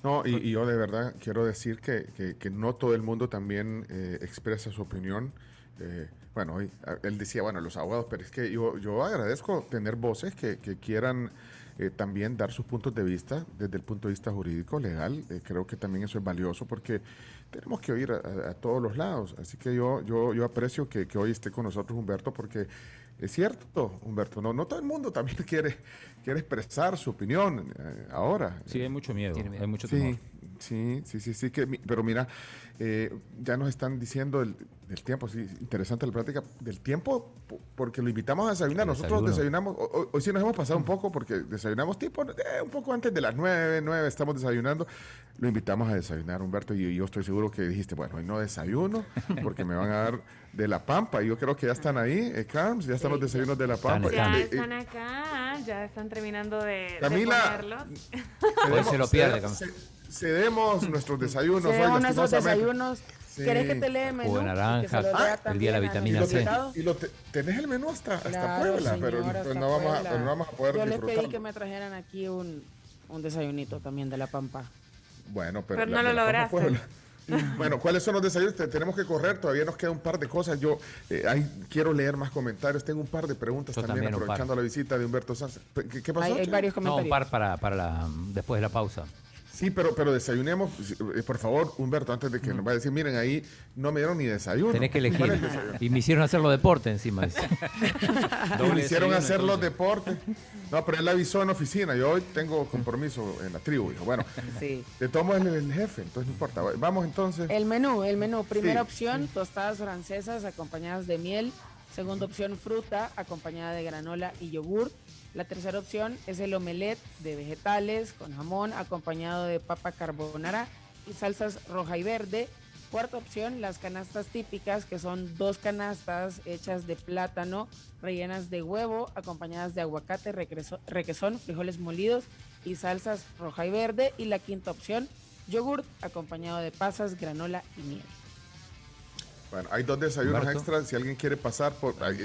No, y yo de verdad quiero decir que no todo el mundo también expresa su opinión. Bueno, hoy él decía, bueno, los abogados, pero es que yo agradezco tener voces que quieran también dar sus puntos de vista desde el punto de vista jurídico, legal. Creo que también eso es valioso, porque tenemos que oír a todos los lados. Así que yo aprecio que hoy esté con nosotros Humberto, porque es cierto, Humberto, no todo el mundo también quiere expresar su opinión ahora. Sí, hay mucho miedo, hay mucho temor. Sí, pero mira, ya nos están diciendo del tiempo, sí, interesante la plática del tiempo, porque lo invitamos a desayunar. Nosotros desayunamos, hoy sí nos hemos pasado un poco, porque desayunamos tipo un poco antes de las 9 estamos desayunando. Lo invitamos a desayunar, Humberto, y yo estoy seguro que dijiste, bueno, hoy no desayuno, porque me van a dar de la Pampa. Yo creo que ya están ahí, Carms, ya están los desayunos de la Pampa. Ya están acá, ya están terminando de Camila, hoy se lo pierde, cedemos nuestros desayunos. Cedemos nuestros desayunos. ¿Querés que te lea el menú? Jugo de naranja, el día de la vitamina C. Tenés el menú hasta Claro, Puebla, señor, pero hasta no vamos Puebla. a poder Yo les disfrutar. pedí que me trajeran aquí un desayunito también de la Pampa. Bueno, pero no lo lograste. Bueno, ¿cuáles son los desayunos? Tenemos que correr, todavía nos queda un par de cosas. Yo quiero leer más comentarios, tengo un par de preguntas también aprovechando la visita de Humberto Sanz. ¿Qué pasó? Hay varios comentarios. No, un par para después de la pausa. Sí, pero desayunemos, por favor, Humberto, antes de que nos vaya a decir, miren, ahí no me dieron ni desayuno. Tenés que elegir. Y me hicieron hacerlo deporte encima. Me hicieron hacer los deportes. No, pero él avisó en oficina. Yo hoy tengo compromiso en la tribu. Dijo, bueno, Sí. de todos modos el jefe, entonces no importa. Vamos entonces. El menú. Primera Sí. opción, tostadas francesas acompañadas de miel. Segunda opción, fruta acompañada de granola y yogur. La tercera opción es el omelette de vegetales con jamón acompañado de papa carbonara y salsas roja y verde. Cuarta opción, las canastas típicas, que son 2 canastas hechas de plátano rellenas de huevo acompañadas de aguacate, requesón, frijoles molidos y salsas roja y verde. Y la quinta opción, yogurt acompañado de pasas, granola y miel. Bueno, hay 2 desayunos Humberto. extras. Si alguien quiere pasar,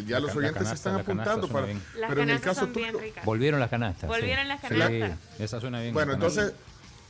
ya los oyentes se están apuntando. Las Pero en el canastas caso son bien tuyo. ricas. Volvieron las canastas. Volvieron las canastas. Sí. Esa suena bien. Bueno, la canasta. entonces,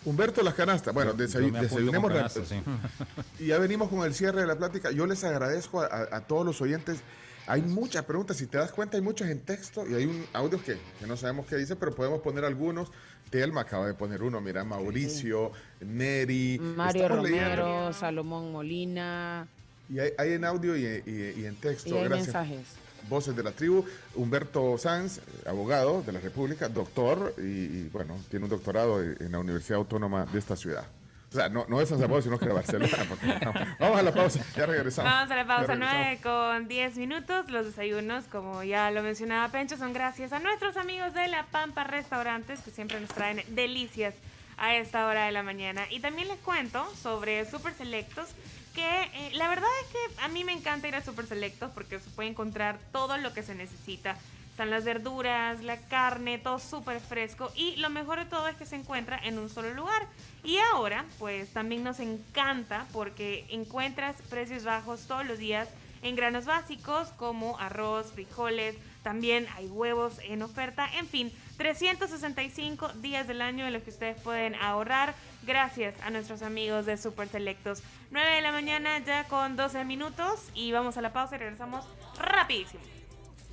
Humberto, las canastas. Bueno, Yo me apunto desayunemos con rápido. canasta, sí. Y ya venimos con el cierre de la plática. Yo les agradezco a todos los oyentes Hay muchas preguntas, si te das cuenta hay muchas en texto y hay un audio que no sabemos qué dice, pero podemos poner algunos. Telma acaba de poner uno, mira, Mauricio, Neri. Mario Estamos Romero, leyendo. Salomón Molina. Y hay en audio y en texto. Y hay Gracias. mensajes. Voces de la tribu. Humberto Sanz, abogado de la República, doctor, y bueno, tiene un doctorado en la Universidad Autónoma de esta ciudad. O sea, no de San Salvador, sino que de Barcelona. Porque, no. Vamos a la pausa, ya regresamos. Vamos a la pausa, Ya regresamos. 9:10. Los desayunos, como ya lo mencionaba Pencho, son gracias a nuestros amigos de La Pampa Restaurantes, que siempre nos traen delicias a esta hora de la mañana. Y también les cuento sobre Super Selectos, que la verdad es que a mí me encanta ir a Super Selectos porque se puede encontrar todo lo que se necesita. Están las verduras, la carne, todo súper fresco, y lo mejor de todo es que se encuentra en un solo lugar. Y ahora, pues también nos encanta porque encuentras precios bajos todos los días en granos básicos como arroz, frijoles, también hay huevos en oferta, en fin, 365 días del año en los que ustedes pueden ahorrar gracias a nuestros amigos de Super Selectos. 9 de la mañana ya con 12 minutos y vamos a la pausa y regresamos rapidísimo.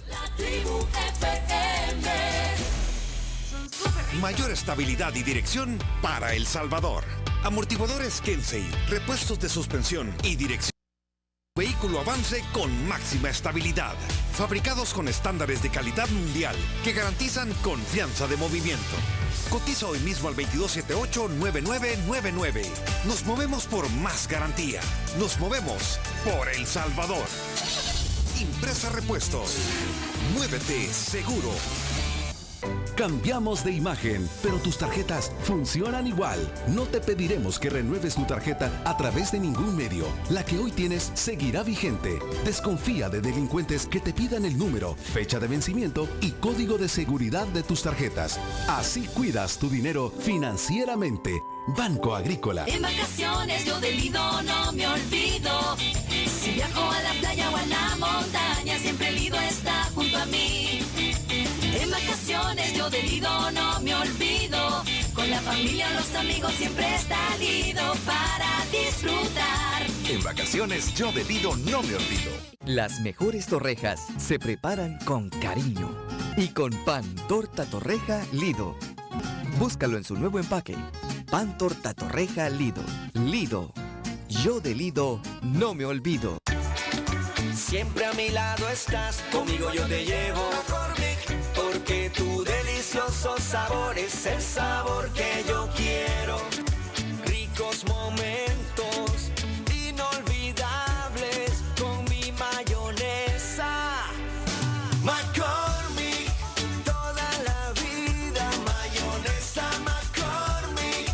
La tribu FM. Son súper ricos. Mayor estabilidad y dirección para El Salvador. Amortiguadores Kensei, repuestos de suspensión y dirección. Vehículo avance con máxima estabilidad. Fabricados con estándares de calidad mundial que garantizan confianza de movimiento. Cotiza hoy mismo al 2278-9999. Nos movemos por más garantía. Nos movemos por El Salvador. Impresa Repuestos. Muévete seguro. Cambiamos de imagen, pero tus tarjetas funcionan igual. No te pediremos que renueves tu tarjeta a través de ningún medio. La que hoy tienes seguirá vigente. Desconfía de delincuentes que te pidan el número, fecha de vencimiento y código de seguridad de tus tarjetas. Así cuidas tu dinero financieramente. Banco Agrícola. En vacaciones yo del Lido no me olvido. Si viajo a la playa o a la montaña, siempre el Lido está junto a mí. En vacaciones yo del Lido no me olvido. Con la familia o los amigos siempre está Lido para disfrutar. En vacaciones yo del Lido no me olvido. Las mejores torrejas se preparan con cariño y con pan torta torreja Lido. Búscalo en su nuevo empaque. Pan torta torreja Lido. Lido. Yo de Lido no me olvido. Siempre a mi lado estás, conmigo yo te llevo. Porque tu delicioso sabor es el sabor que yo quiero. Ricos momentos inolvidables con mi mayonesa. McCormick, toda la vida. Mayonesa McCormick,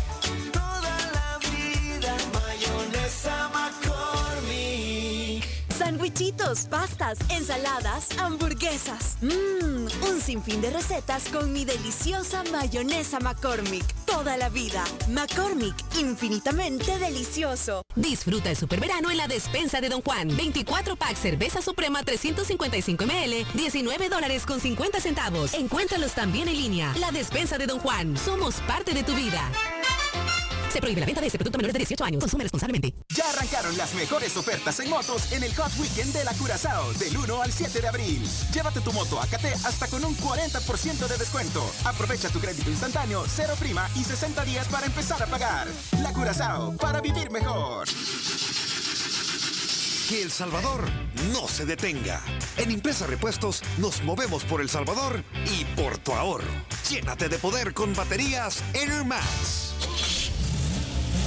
toda la vida. Mayonesa McCormick. Sandwichitos, pastas, ensaladas, hamburguesas. Un sinfín de recetas con mi deliciosa mayonesa McCormick. Toda la vida. McCormick, infinitamente delicioso. Disfruta el superverano en la despensa de Don Juan. 24 packs cerveza suprema 355 ml, $19.50. Encuéntralos también en línea. La despensa de Don Juan. Somos parte de tu vida. Se prohíbe la venta de este producto a menores de 18 años. Consume responsablemente. Ya arrancaron las mejores ofertas en motos en el Hot Weekend de la Curazao del 1 al 7 de abril. Llévate tu moto AKT hasta con un 40% de descuento. Aprovecha tu crédito instantáneo, 0 prima y 60 días para empezar a pagar. La Curazao, para vivir mejor. Que El Salvador no se detenga. En Impresa Repuestos nos movemos por El Salvador y por tu ahorro. Llénate de poder con baterías Enermax.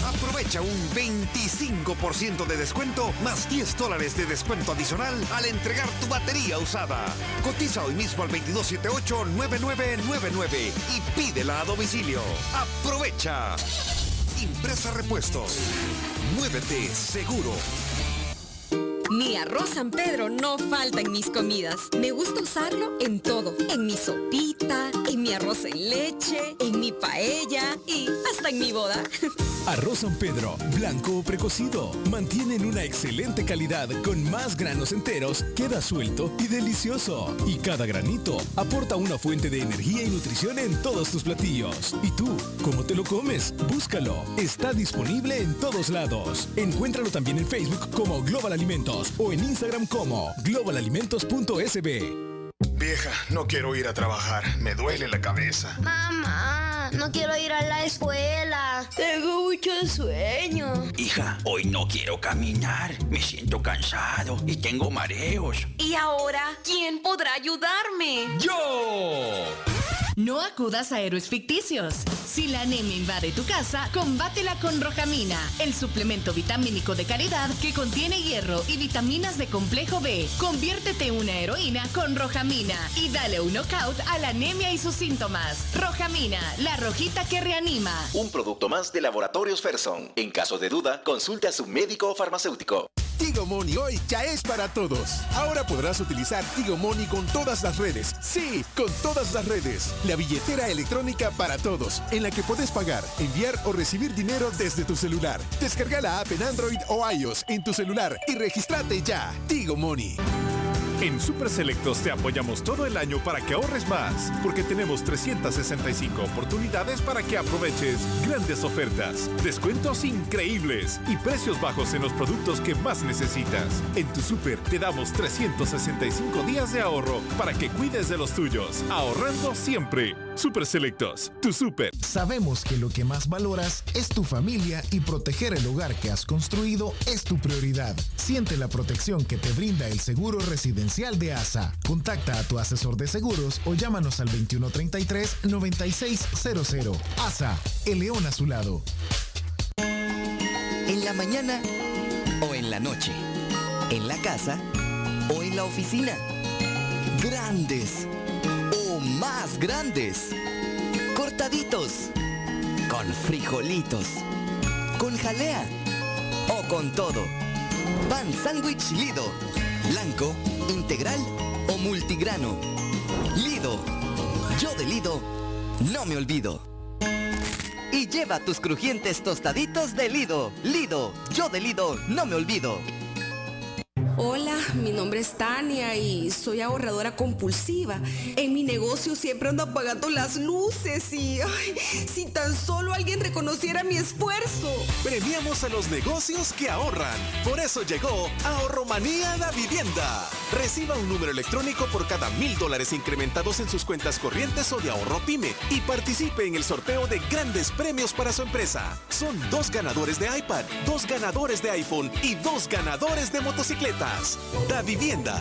Aprovecha un 25% de descuento más $10 de descuento adicional al entregar tu batería usada. Cotiza hoy mismo al 2278-9999 y pídela a domicilio. ¡Aprovecha! Impresa Repuestos. Muévete seguro. Mi arroz San Pedro no falta en mis comidas. Me gusta usarlo en todo. En mi sopita, en mi arroz en leche, en mi paella y hasta en mi boda. Arroz San Pedro, blanco o precocido. Mantienen una excelente calidad con más granos enteros, queda suelto y delicioso. Y cada granito aporta una fuente de energía y nutrición en todos tus platillos. ¿Y tú, cómo te lo comes? Búscalo. Está disponible en todos lados. Encuéntralo también en Facebook como Global Alimentos. Síguenos o en Instagram como globalalimentos.sb. Vieja, no quiero ir a trabajar. Me duele la cabeza. Mamá, no quiero ir a la escuela. Tengo mucho sueño. Hija, hoy no quiero caminar. Me siento cansado y tengo mareos. ¿Y ahora quién podrá ayudarme? ¡Yo! No acudas a héroes ficticios. Si la anemia invade tu casa, combátela con Rojamina, el suplemento vitamínico de calidad que contiene hierro y vitaminas de complejo B. Conviértete en una heroína con Rojamina y dale un knockout a la anemia y sus síntomas. Rojamina, la rojita que reanima. Un producto más de Laboratorios Ferson. En caso de duda, consulte a su médico o farmacéutico. Tigo Money hoy ya es para todos. Ahora podrás utilizar Tigo Money con todas las redes. Sí, con todas las redes. La billetera electrónica para todos, en la que puedes pagar, enviar o recibir dinero desde tu celular. Descarga la app en Android o iOS en tu celular y regístrate ya. Tigo Money. En Super Selectos te apoyamos todo el año para que ahorres más, porque tenemos 365 oportunidades para que aproveches grandes ofertas, descuentos increíbles y precios bajos en los productos que más necesitas. En tu Super te damos 365 días de ahorro para que cuides de los tuyos, ahorrando siempre. Super Selectos, tu Super. Sabemos que lo que más valoras es tu familia y proteger el hogar que has construido es tu prioridad. Siente la protección que te brinda el seguro residencial de ASA. Contacta a tu asesor de seguros o llámanos al 2133-9600. ASA, el león a su lado. En la mañana o en la noche. En la casa o en la oficina. Grandes o más grandes. Cortaditos. Con frijolitos. Con jalea. O con todo. Pan sándwich Lido. Blanco, integral o multigrano. Lido. Yo de Lido no me olvido. Y lleva tus crujientes tostaditos de Lido. Lido. Yo de Lido no me olvido. Hola, mi nombre es Tania y soy ahorradora compulsiva. En mi negocio siempre ando apagando las luces y si tan solo alguien reconociera mi esfuerzo. Premiamos a los negocios que ahorran. Por eso llegó Ahorromanía da Vivienda. Reciba un número electrónico por cada $1,000 incrementados en sus cuentas corrientes o de ahorro PYME y participe en el sorteo de grandes premios para su empresa. Son 2 ganadores de iPad, 2 ganadores de iPhone y 2 ganadores de motocicletas. Da Vivienda.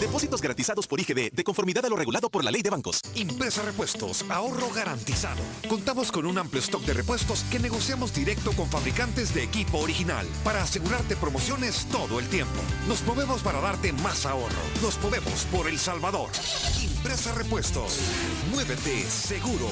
Depósitos garantizados por IGD de conformidad a lo regulado por la ley de bancos. Impresa Repuestos, ahorro garantizado. Contamos con un amplio stock de repuestos que negociamos directo con fabricantes de equipo original para asegurarte promociones todo el tiempo. Nos movemos para darte más ahorro. Nos movemos por El Salvador. Impresa Repuestos. Muévete seguro.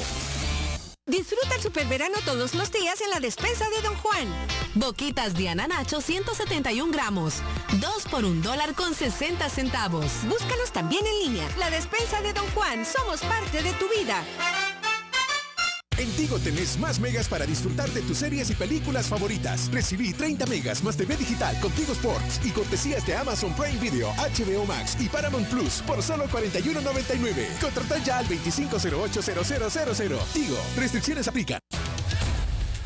Disfruta el superverano todos los días en la despensa de Don Juan. Boquitas Diana Nacho 171 gramos. 2 por $1.60. Búscalos también en línea. La despensa de Don Juan. Somos parte de tu vida. En Tigo tenés más megas para disfrutar de tus series y películas favoritas. Recibí 30 megas más TV digital con Tigo Sports y cortesías de Amazon Prime Video, HBO Max y Paramount Plus por solo $41.99. Contrata ya al 2508-0000. Tigo, restricciones aplican.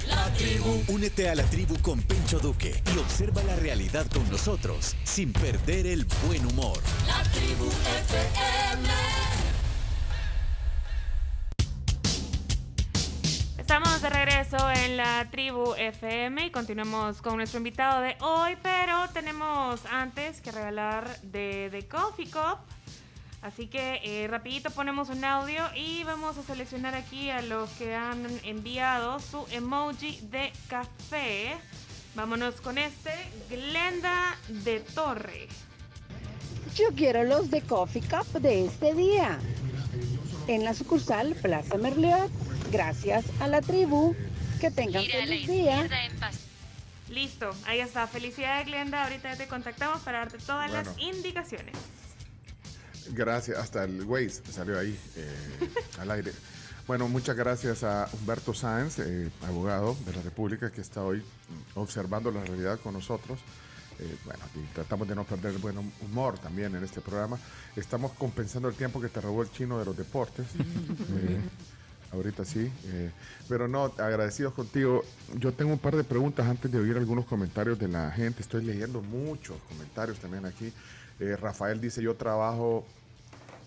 La tribu. Únete a la tribu con Pencho Duque y observa la realidad con nosotros sin perder el buen humor. La tribu FM. Estamos de regreso en la Tribu FM y continuamos con nuestro invitado de hoy, pero tenemos antes que regalar de Coffee Cup. Así que rapidito ponemos un audio y vamos a seleccionar aquí a los que han enviado su emoji de café. Vámonos con Glenda de Torre. Yo quiero los de Coffee Cup de este día. En la sucursal Plaza Merliot. Gracias a la tribu. Que tengan feliz día. Listo, ahí está. Felicidades, Glenda. Ahorita ya te contactamos para darte todas las indicaciones. Gracias. Hasta el Waze salió ahí al aire. Bueno, muchas gracias a Humberto Sáenz, abogado de la República, que está hoy observando la realidad con nosotros. Bueno, y tratamos de no perder el buen humor también en este programa. Estamos compensando el tiempo que te robó el chino de los deportes. ahorita sí. Pero no, agradecidos contigo. Yo tengo un par de preguntas antes de oír algunos comentarios de la gente. Estoy leyendo muchos comentarios también aquí. Rafael dice, yo trabajo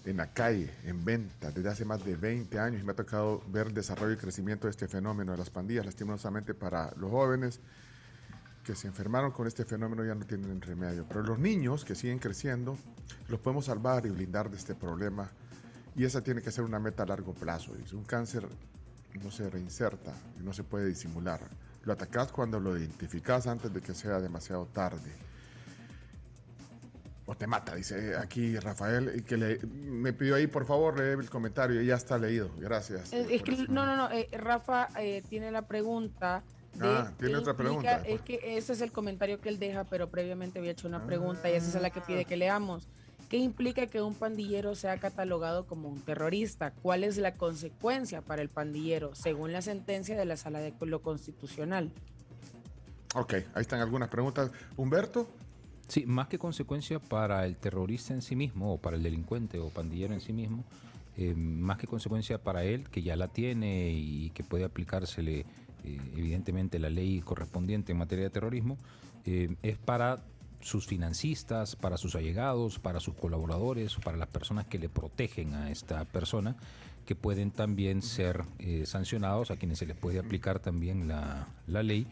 en la calle, en venta, desde hace más de 20 años y me ha tocado ver el desarrollo y crecimiento de este fenómeno de las pandillas. Lastimosamente para los jóvenes que se enfermaron con este fenómeno ya no tienen remedio. Pero los niños que siguen creciendo, los podemos salvar y blindar de este problema. Y esa tiene que ser una meta a largo plazo. Dice, un cáncer no se reinserta y no se puede disimular. Lo atacás cuando lo identificás antes de que sea demasiado tarde. O te mata, dice aquí Rafael, y que me pidió ahí, por favor, lee el comentario y ya está leído. Gracias. Es que no, Rafa tiene la pregunta. Tiene otra pregunta. Es que ese es el comentario que él deja, pero previamente había hecho una pregunta y esa es la que pide que leamos. ¿Qué implica que un pandillero sea catalogado como un terrorista? ¿Cuál es la consecuencia para el pandillero según la sentencia de la Sala de lo Constitucional? Ok, ahí están algunas preguntas. Humberto. Sí, más que consecuencia para el terrorista en sí mismo, o para el delincuente o pandillero en sí mismo, más que consecuencia para él, que ya la tiene y que puede aplicársele evidentemente la ley correspondiente en materia de terrorismo, es para sus financistas, para sus allegados, para sus colaboradores, para las personas que le protegen a esta persona, que pueden también ser sancionados, a quienes se les puede aplicar también la ley.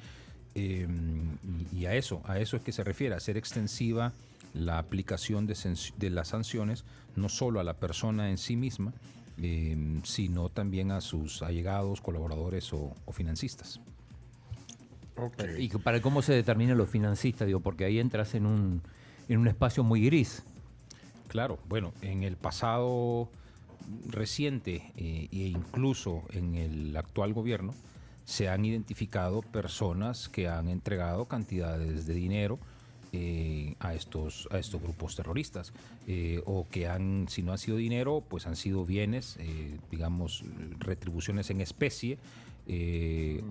Y a eso es que se refiere, a ser extensiva la aplicación de las sanciones, no solo a la persona en sí misma, sino también a sus allegados, colaboradores o financistas. Okay. Y para cómo se determinan los financistas, digo, porque ahí entras en un espacio muy gris. Claro, bueno, en el pasado reciente e incluso en el actual gobierno, se han identificado personas que han entregado cantidades de dinero a estos grupos terroristas, o que han, si no ha sido dinero, pues han sido bienes, digamos, retribuciones en especie,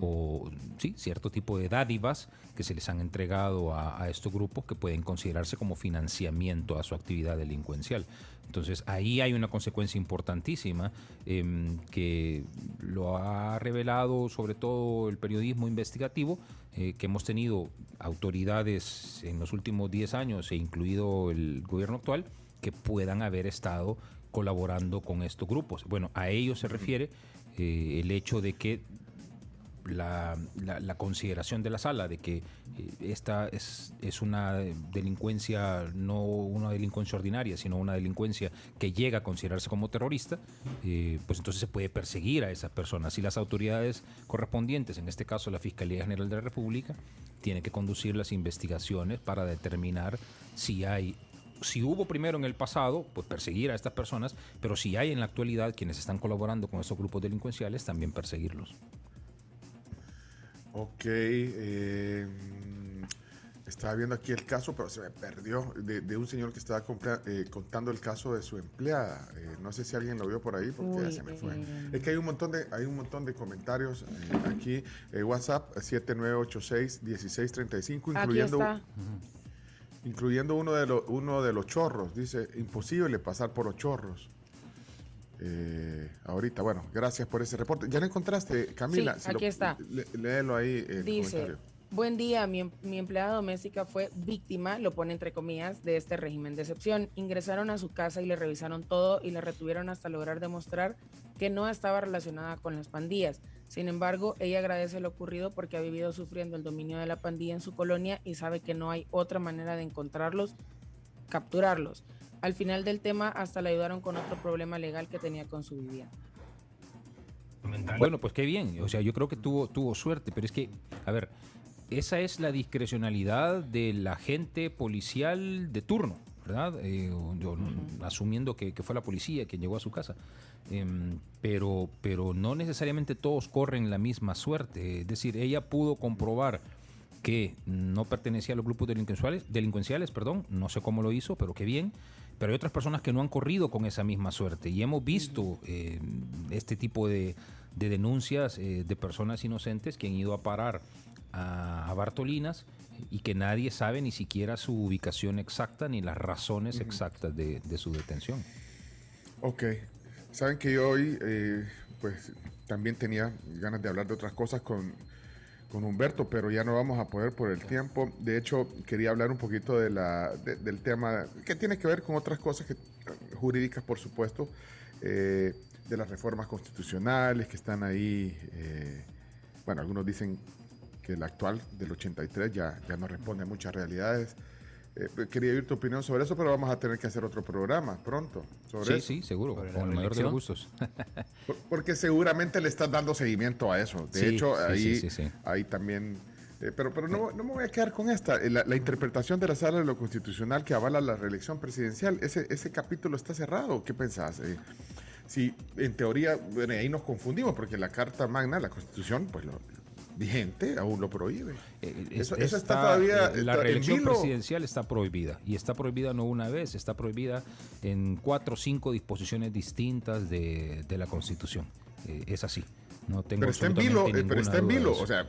o sí, cierto tipo de dádivas que se les han entregado a estos grupos que pueden considerarse como financiamiento a su actividad delincuencial. Entonces ahí hay una consecuencia importantísima que lo ha revelado sobre todo el periodismo investigativo, que hemos tenido autoridades en los últimos 10 años e incluido el gobierno actual que puedan haber estado colaborando con estos grupos. Bueno, a ello se refiere el hecho de que la consideración de la sala de que esta es una delincuencia, no una delincuencia ordinaria, sino una delincuencia que llega a considerarse como terrorista, pues entonces se puede perseguir a esas personas y las autoridades correspondientes, en este caso la Fiscalía General de la República, tiene que conducir las investigaciones para determinar si hubo primero en el pasado, pues perseguir a estas personas, pero si hay en la actualidad quienes están colaborando con estos grupos delincuenciales, también perseguirlos. Ok, estaba viendo aquí el caso, pero se me perdió, de un señor que estaba contando el caso de su empleada. No sé si alguien lo vio por ahí, porque ya se me fue. Es que hay un montón de comentarios aquí. WhatsApp 7986-1635, incluyendo uno de los chorros. Dice, imposible pasar por los chorros. Ahorita, bueno, gracias por ese reporte. ¿Ya lo encontraste, Camila? Sí, aquí está. Léelo ahí. Dice, buen día, mi empleada doméstica fue víctima, lo pone entre comillas, de este régimen de excepción. Ingresaron a su casa y le revisaron todo y la retuvieron hasta lograr demostrar que no estaba relacionada con las pandillas. Sin embargo, ella agradece lo ocurrido porque ha vivido sufriendo el dominio de la pandilla en su colonia y sabe que no hay otra manera de encontrarlos, capturarlos. Al final del tema hasta le ayudaron con otro problema legal que tenía con su vivienda. Bueno, pues qué bien. O sea, yo creo que tuvo suerte, pero es que, a ver, esa es la discrecionalidad del agente policial de turno, ¿verdad? Asumiendo que fue la policía quien llegó a su casa. Pero no necesariamente todos corren la misma suerte. Es decir, ella pudo comprobar que no pertenecía a los grupos delincuenciales, no sé cómo lo hizo, pero qué bien. Pero hay otras personas que no han corrido con esa misma suerte y hemos visto este tipo de denuncias de personas inocentes que han ido a parar a Bartolinas y que nadie sabe ni siquiera su ubicación exacta ni las razones exactas de su detención. Ok. Saben que yo hoy pues también tenía ganas de hablar de otras cosas con Humberto, pero ya no vamos a poder por el tiempo. De hecho, quería hablar un poquito del tema que tiene que ver con otras cosas jurídicas, por supuesto, de las reformas constitucionales que están ahí. Bueno, algunos dicen que la actual del 83 ya no responde a muchas realidades. Quería oír tu opinión sobre eso, pero vamos a tener que hacer otro programa pronto sobre eso. Sí, seguro, con el mayor de los gustos. Porque seguramente le estás dando seguimiento a eso. De hecho, ahí también... pero no me voy a quedar con esta. La interpretación de la Sala de lo Constitucional que avala la reelección presidencial, ese capítulo está cerrado. ¿Qué pensás? Sí, en teoría, bueno, ahí nos confundimos, porque la Carta Magna, la Constitución, pues vigente aún lo prohíbe. Eso está todavía... La reelección presidencial está prohibida, y está prohibida no una vez, está prohibida en 4 o 5 disposiciones distintas de la Constitución. Es así. No tengo pero está en vilo, o sea,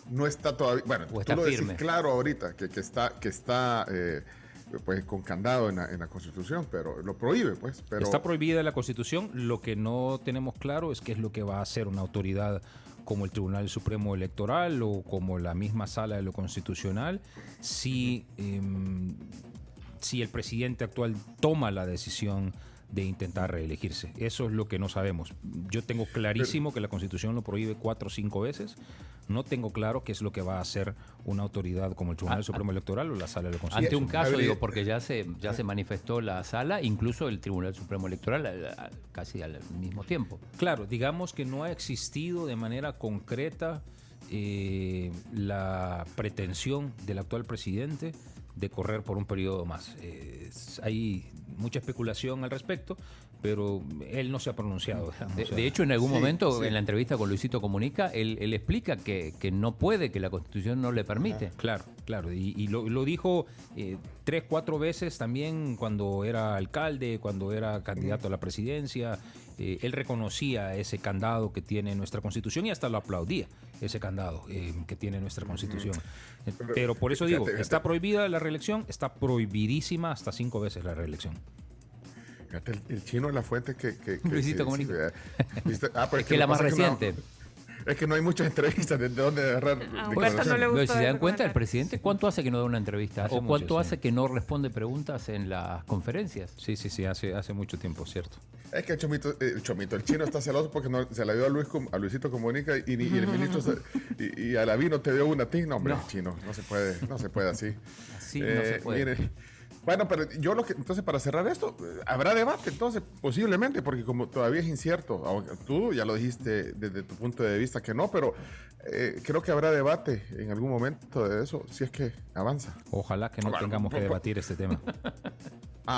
no está todavía... Bueno, o tú lo firme. decís claro ahorita, que está pues con candado en la Constitución, pero lo prohíbe, pues. Pero... Está prohibida la Constitución. Lo que no tenemos claro es qué es lo que va a hacer una autoridad como el Tribunal Supremo Electoral o como la misma Sala de lo Constitucional, si el presidente actual toma la decisión de intentar reelegirse. Eso es lo que no sabemos. Yo tengo clarísimo que la Constitución lo prohíbe 4 o 5 veces. No tengo claro qué es lo que va a hacer una autoridad como el Tribunal Supremo Electoral o la Sala de lo Constitucional. Ante un caso, digo, porque ya se manifestó la Sala, incluso el Tribunal Supremo Electoral casi al mismo tiempo. Claro, digamos que no ha existido de manera concreta la pretensión del actual presidente de correr por un periodo más. Hay mucha especulación al respecto, pero él no se ha pronunciado. De hecho, en algún momento, en la entrevista con Luisito Comunica, él explica que no puede, que la Constitución no le permite. Claro. Y lo dijo 3, 4 veces también cuando era alcalde, cuando era candidato a la presidencia. Él reconocía ese candado que tiene nuestra Constitución y hasta lo aplaudía, ese candado que tiene nuestra Constitución. Pero por eso digo, está prohibida la reelección, está prohibidísima hasta 5 veces la reelección. El Chino es la fuente que Luisito Comunica. Es que la más reciente. Es que no hay muchas entrevistas de dónde agarrar. Pero si se dan cuenta, el presidente, ¿cuánto hace que no da una entrevista? ¿O cuánto hace que no responde preguntas en las conferencias? Sí, hace mucho tiempo, cierto. Es que el Chino está celoso porque se la dio a Luisito Comunica y el ministro y a Lavín no te dio una tig. No, hombre, Chino, no se puede así. Así no se puede. Mire, bueno, pero entonces para cerrar esto, habrá debate entonces, posiblemente, porque como todavía es incierto, tú ya lo dijiste desde tu punto de vista que no, pero creo que habrá debate en algún momento de eso, si es que avanza. Ojalá que no tengamos que debatir este tema.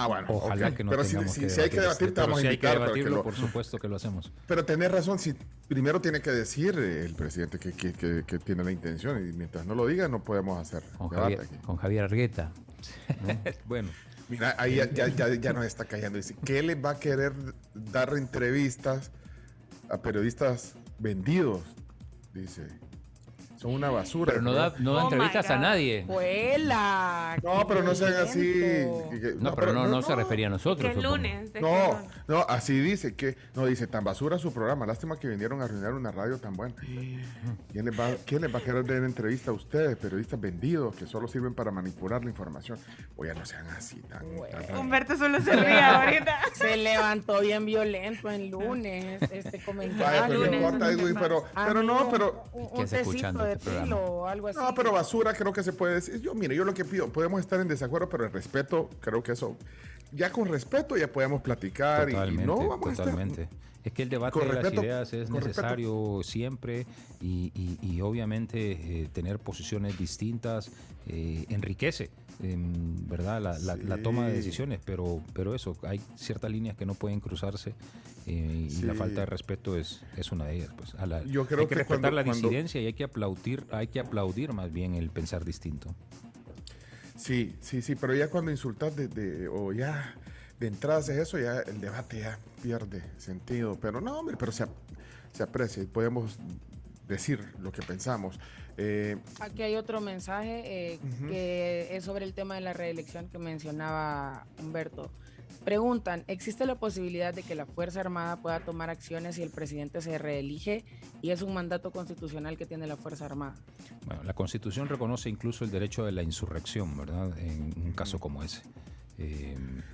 Bueno, ojalá que no pero tengamos si hay que debatir, te vamos a invitar. Si hay que debatirlo, por supuesto que lo hacemos. Pero tenés razón, si primero tiene que decir el presidente que tiene la intención, y mientras no lo diga no podemos hacer debate aquí. Con Javier Argueta. Bueno. Mira, ahí ya nos está callando. Dice, ¿qué le va a querer dar entrevistas a periodistas vendidos? Dice, son una basura. Pero no da entrevistas a nadie. ¡Huela! No, pero no sean así. No se refería a nosotros. Que el lunes. No, así dice que no dice tan basura su programa. Lástima que vinieron a arruinar una radio tan buena. ¿Quién les va a querer dar entrevista a ustedes, periodistas vendidos que solo sirven para manipular la información? Oye, no sean así tan Humberto solo se ría ahorita. Se levantó bien violento el lunes este comentario. Un tecito de tilo o algo así. No, pero basura creo que se puede decir. Yo lo que pido, podemos estar en desacuerdo, pero el respeto, creo que eso, ya con respeto ya podemos platicar. Totalmente, y no vamos totalmente. a estar... Es que el debate de las ideas es necesario siempre y obviamente tener posiciones distintas enriquece, ¿verdad? La toma de decisiones, pero eso, hay ciertas líneas que no pueden cruzarse y la falta de respeto es una de ellas. Pues. Yo creo hay que respetar la disidencia y hay que aplaudir más bien el pensar distinto. Sí, pero ya cuando insultas o ya de entrada haces eso, ya el debate ya pierde sentido. Pero no, hombre, pero se aprecia y podemos decir lo que pensamos. Aquí hay otro mensaje que es sobre el tema de la reelección que mencionaba Humberto. Preguntan, ¿existe la posibilidad de que la Fuerza Armada pueda tomar acciones si el presidente se reelige y es un mandato constitucional que tiene la Fuerza Armada? Bueno, la Constitución reconoce incluso el derecho de la insurrección, ¿verdad? En un caso como ese.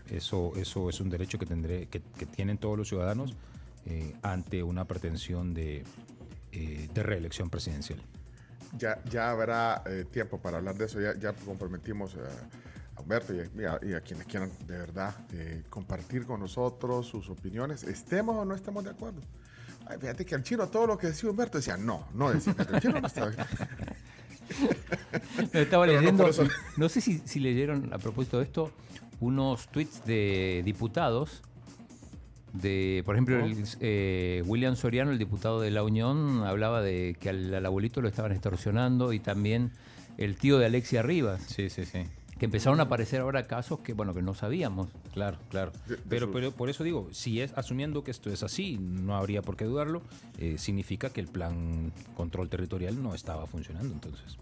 Eso es un derecho que tienen todos los ciudadanos ante una pretensión de reelección presidencial. Ya habrá tiempo para hablar de eso. Ya comprometimos a Humberto y a quienes quieran de verdad compartir con nosotros sus opiniones, estemos o no estemos de acuerdo. Ay, fíjate que al chino todo lo que decía Humberto decía no decía, el chino no estaba. Estaba leyendo, no sé si leyeron a propósito de esto, unos tweets de diputados. Por ejemplo, William Soriano, el diputado de La Unión, hablaba de que al abuelito lo estaban extorsionando, y también el tío de Alexia Rivas. Sí. Que empezaron a aparecer ahora casos que no sabíamos. Claro. Pero por eso digo, asumiendo que esto es así, no habría por qué dudarlo, significa que el plan control territorial no estaba funcionando entonces.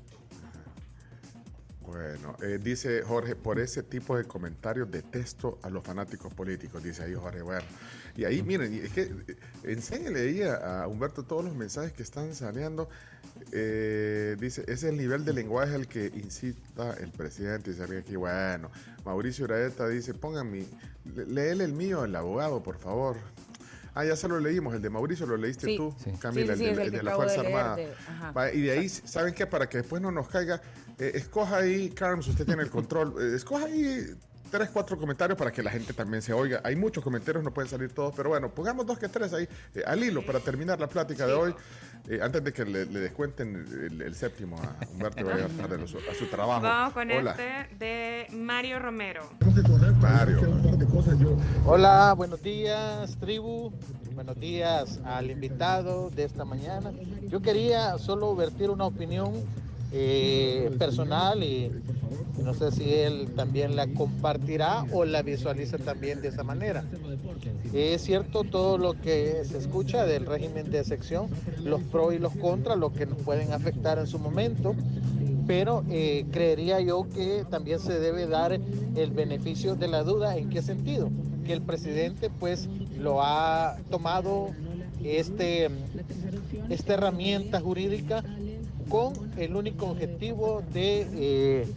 Bueno, dice Jorge, por ese tipo de comentarios detesto a los fanáticos políticos, dice ahí Jorge. Bueno, y ahí miren, es que enséñale ahí a Humberto todos los mensajes que están saliendo. Dice, ese es el nivel de lenguaje al que incita el presidente. Dice aquí, bueno, Mauricio Uraeta dice, léele el mío, el abogado, por favor. Ya se lo leímos, el de Mauricio lo leíste tú, Camila, el de la Fuerza Armada. Y de ahí, ¿saben qué? Para que después no nos caiga, escoja ahí, Carms, usted tiene el control, escoja ahí 3, 4 comentarios para que la gente también se oiga. Hay muchos comentarios, no pueden salir todos, pero bueno, pongamos 2 que 3 ahí, al hilo, para terminar la plática de hoy, antes de que le descuenten el séptimo a Humberto y vaya tarde a su trabajo. Vamos con de Mario Romero. Mario. Hola, buenos días, tribu. Buenos días al invitado de esta mañana. Yo quería solo vertir una opinión personal y no sé si él también la compartirá o la visualiza también de esa manera. Es cierto todo lo que se escucha del régimen de excepción, los pros y los contras, lo que nos pueden afectar en su momento, pero creería yo que también se debe dar el beneficio de la duda. ¿En qué sentido? Que el presidente pues lo ha tomado esta herramienta jurídica con el único objetivo de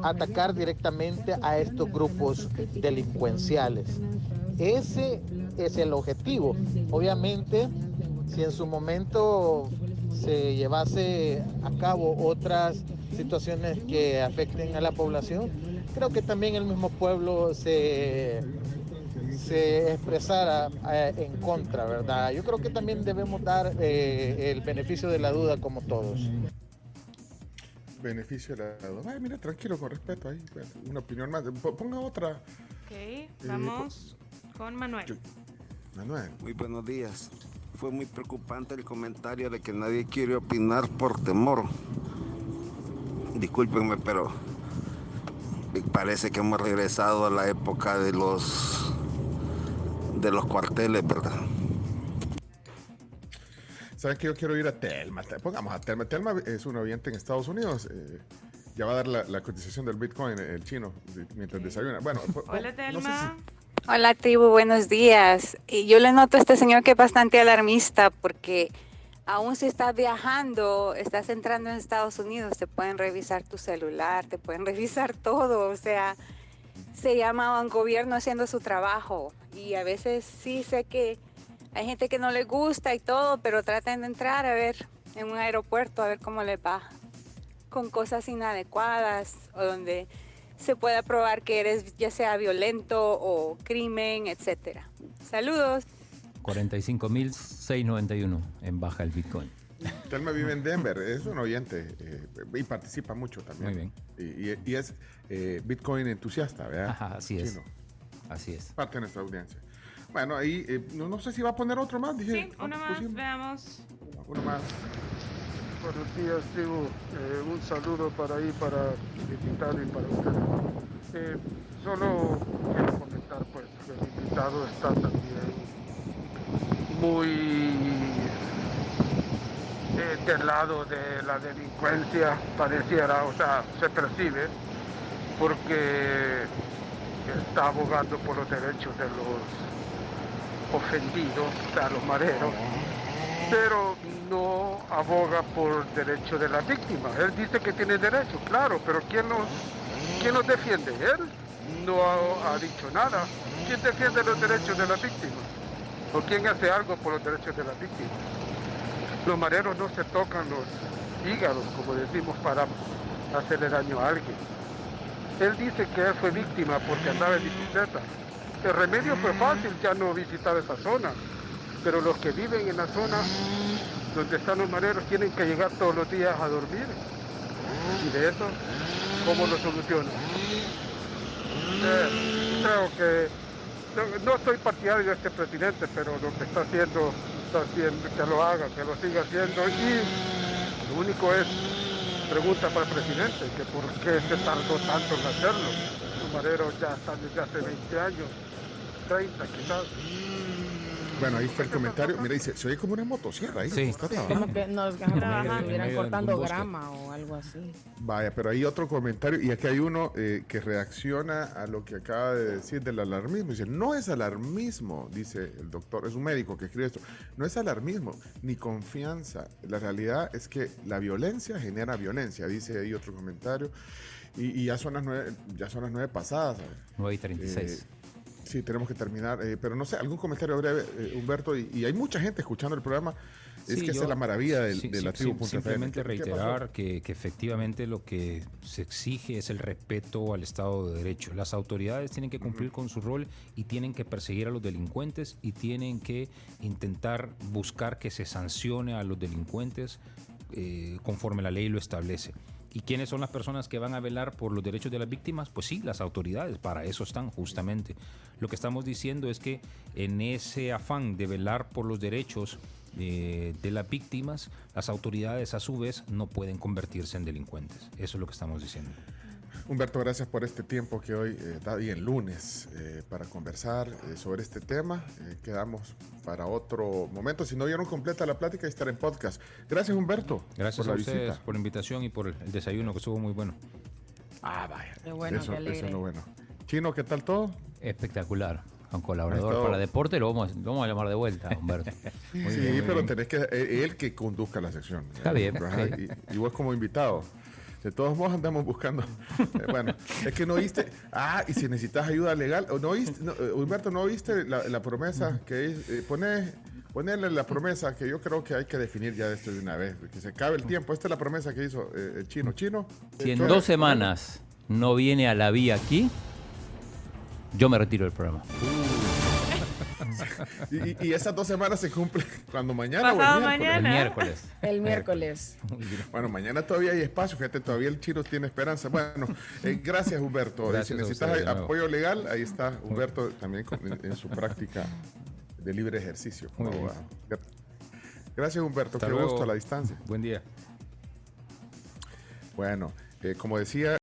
atacar directamente a estos grupos delincuenciales. Ese es el objetivo. Obviamente, si en su momento se llevase a cabo otras situaciones que afecten a la población, creo que también el mismo pueblo se expresara en contra, ¿verdad? Yo creo que también debemos dar el beneficio de la duda como todos. Beneficio de la duda. Mira, tranquilo, con respeto ahí. Una opinión más. Ponga otra. Ok, vamos con Manuel. Manuel. Muy buenos días. Fue muy preocupante el comentario de que nadie quiere opinar por temor. Discúlpenme, pero parece que hemos regresado a la época de los cuarteles, ¿verdad? ¿Saben que yo quiero ir a Telma? Pongamos a Telma. Telma es un oyente en Estados Unidos. Ya va a dar la cotización del Bitcoin, el chino, mientras desayuna. Bueno, hola, Telma. No sé Hola, tribu, buenos días. Y yo le noto a este señor que es bastante alarmista, porque aún si estás viajando, estás entrando en Estados Unidos, te pueden revisar tu celular, te pueden revisar todo. O sea, se llama a un gobierno haciendo su trabajo. Y a veces sí sé que hay gente que no le gusta y todo, pero traten de entrar a ver en un aeropuerto, a ver cómo les va con cosas inadecuadas o donde se pueda probar que eres ya sea violento o crimen, etcétera. Saludos. 45.691 en baja el Bitcoin. Telma vive en Denver, es un oyente y participa mucho también. Muy bien. Y es Bitcoin entusiasta, ¿verdad? Ajá, así es. Chino. Así es. Parte de nuestra audiencia. Bueno, ahí no sé si va a poner otro más. Dije, sí, uno más, veamos. Uno más. Buenos días, tribu. Un saludo para el invitado y para ustedes. Solo quiero comentar pues que el invitado está también muy del lado de la delincuencia, pareciera, o sea, se percibe, porque está abogando por los derechos de los ofendidos, o sea, los mareros, pero no aboga por derecho de las víctimas. Él dice que tiene derecho, claro, pero ¿quién nos defiende? Él no ha dicho nada. ¿Quién defiende los derechos de las víctimas? ¿O quién hace algo por los derechos de las víctimas? Los mareros no se tocan los hígados, como decimos, para hacerle daño a alguien. Él dice que él fue víctima porque andaba en bicicleta. El remedio fue fácil, ya no visitar esa zona. Pero los que viven en la zona donde están los mareros tienen que llegar todos los días a dormir. Y de eso, ¿cómo lo solucionan? Creo que no soy partidario de este presidente, pero lo que está haciendo que lo haga, que lo siga haciendo. Y lo único es pregunta para el presidente, que por qué se tardó tanto en hacerlo. Los mareros ya están desde hace 20 años, 30 quizás. Bueno, ahí está el comentario. Mira, dice, se oye como una motosierra ahí. Sí. Está Como que nos estuvieran cortando bosque. grama o algo así. Vaya, pero hay otro comentario y aquí hay uno que reacciona a lo que acaba de decir del alarmismo. Dice, no es alarmismo, dice el doctor, es un médico que escribe esto. No es alarmismo, ni confianza. La realidad es que la violencia genera violencia, dice ahí otro comentario. Y ya son las 9 pasadas. 9:36. Sí, tenemos que terminar, pero no sé, algún comentario breve, Humberto, y hay mucha gente escuchando el programa. Es Sí, que esa es la maravilla de la tribu.fm. Simplemente reiterar que efectivamente lo que se exige es el respeto al Estado de Derecho. Las autoridades tienen que cumplir con su rol y tienen que perseguir a los delincuentes y tienen que intentar buscar que se sancione a los delincuentes conforme la ley lo establece. ¿Y quiénes son las personas que van a velar por los derechos de las víctimas? Pues sí, las autoridades, para eso están justamente. Lo que estamos diciendo es que en ese afán de velar por los derechos de las víctimas, las autoridades a su vez no pueden convertirse en delincuentes. Eso es lo que estamos diciendo. Humberto, gracias por este tiempo que hoy da bien lunes para conversar sobre este tema. Quedamos para otro momento. Si no vieron completa la plática, estará en podcast. Gracias, Humberto. Gracias por a la ustedes visita. por la invitación y por el desayuno que estuvo muy bueno. Ah, vaya. Qué bueno, eso qué alegre. es lo bueno. Chino, ¿qué tal todo? Espectacular. Un colaborador Estado- para deporte, lo vamos a llamar de vuelta, Humberto. Muy bien, muy pero bien. tenés que él que conduzca la sección. Está bien, Ajá, sí. y vos como invitado. De todos modos andamos buscando. Bueno, es que no oíste. Ah, y si necesitas ayuda legal. ¿No oíste, Humberto, no oíste la promesa que ponerle la promesa que yo creo que hay que definir ya esto de una vez, que se acabe el tiempo. Esta es la promesa que hizo el Chino. Si en 2 semanas no viene a la vía aquí, yo me retiro del programa. Y esas 2 semanas se cumplen cuando mañana Pasado o el miércoles. mañana. El miércoles. El miércoles. Bueno, mañana todavía hay espacio, fíjate, todavía el Chino tiene esperanza. Bueno, gracias Humberto. Gracias Si a necesitas ustedes, de nuevo. apoyo legal, ahí está Humberto también en su práctica de libre ejercicio como Muy bien. abogado. Gracias Humberto, Hasta qué luego. gusto a la distancia. Buen día. Bueno, como decía...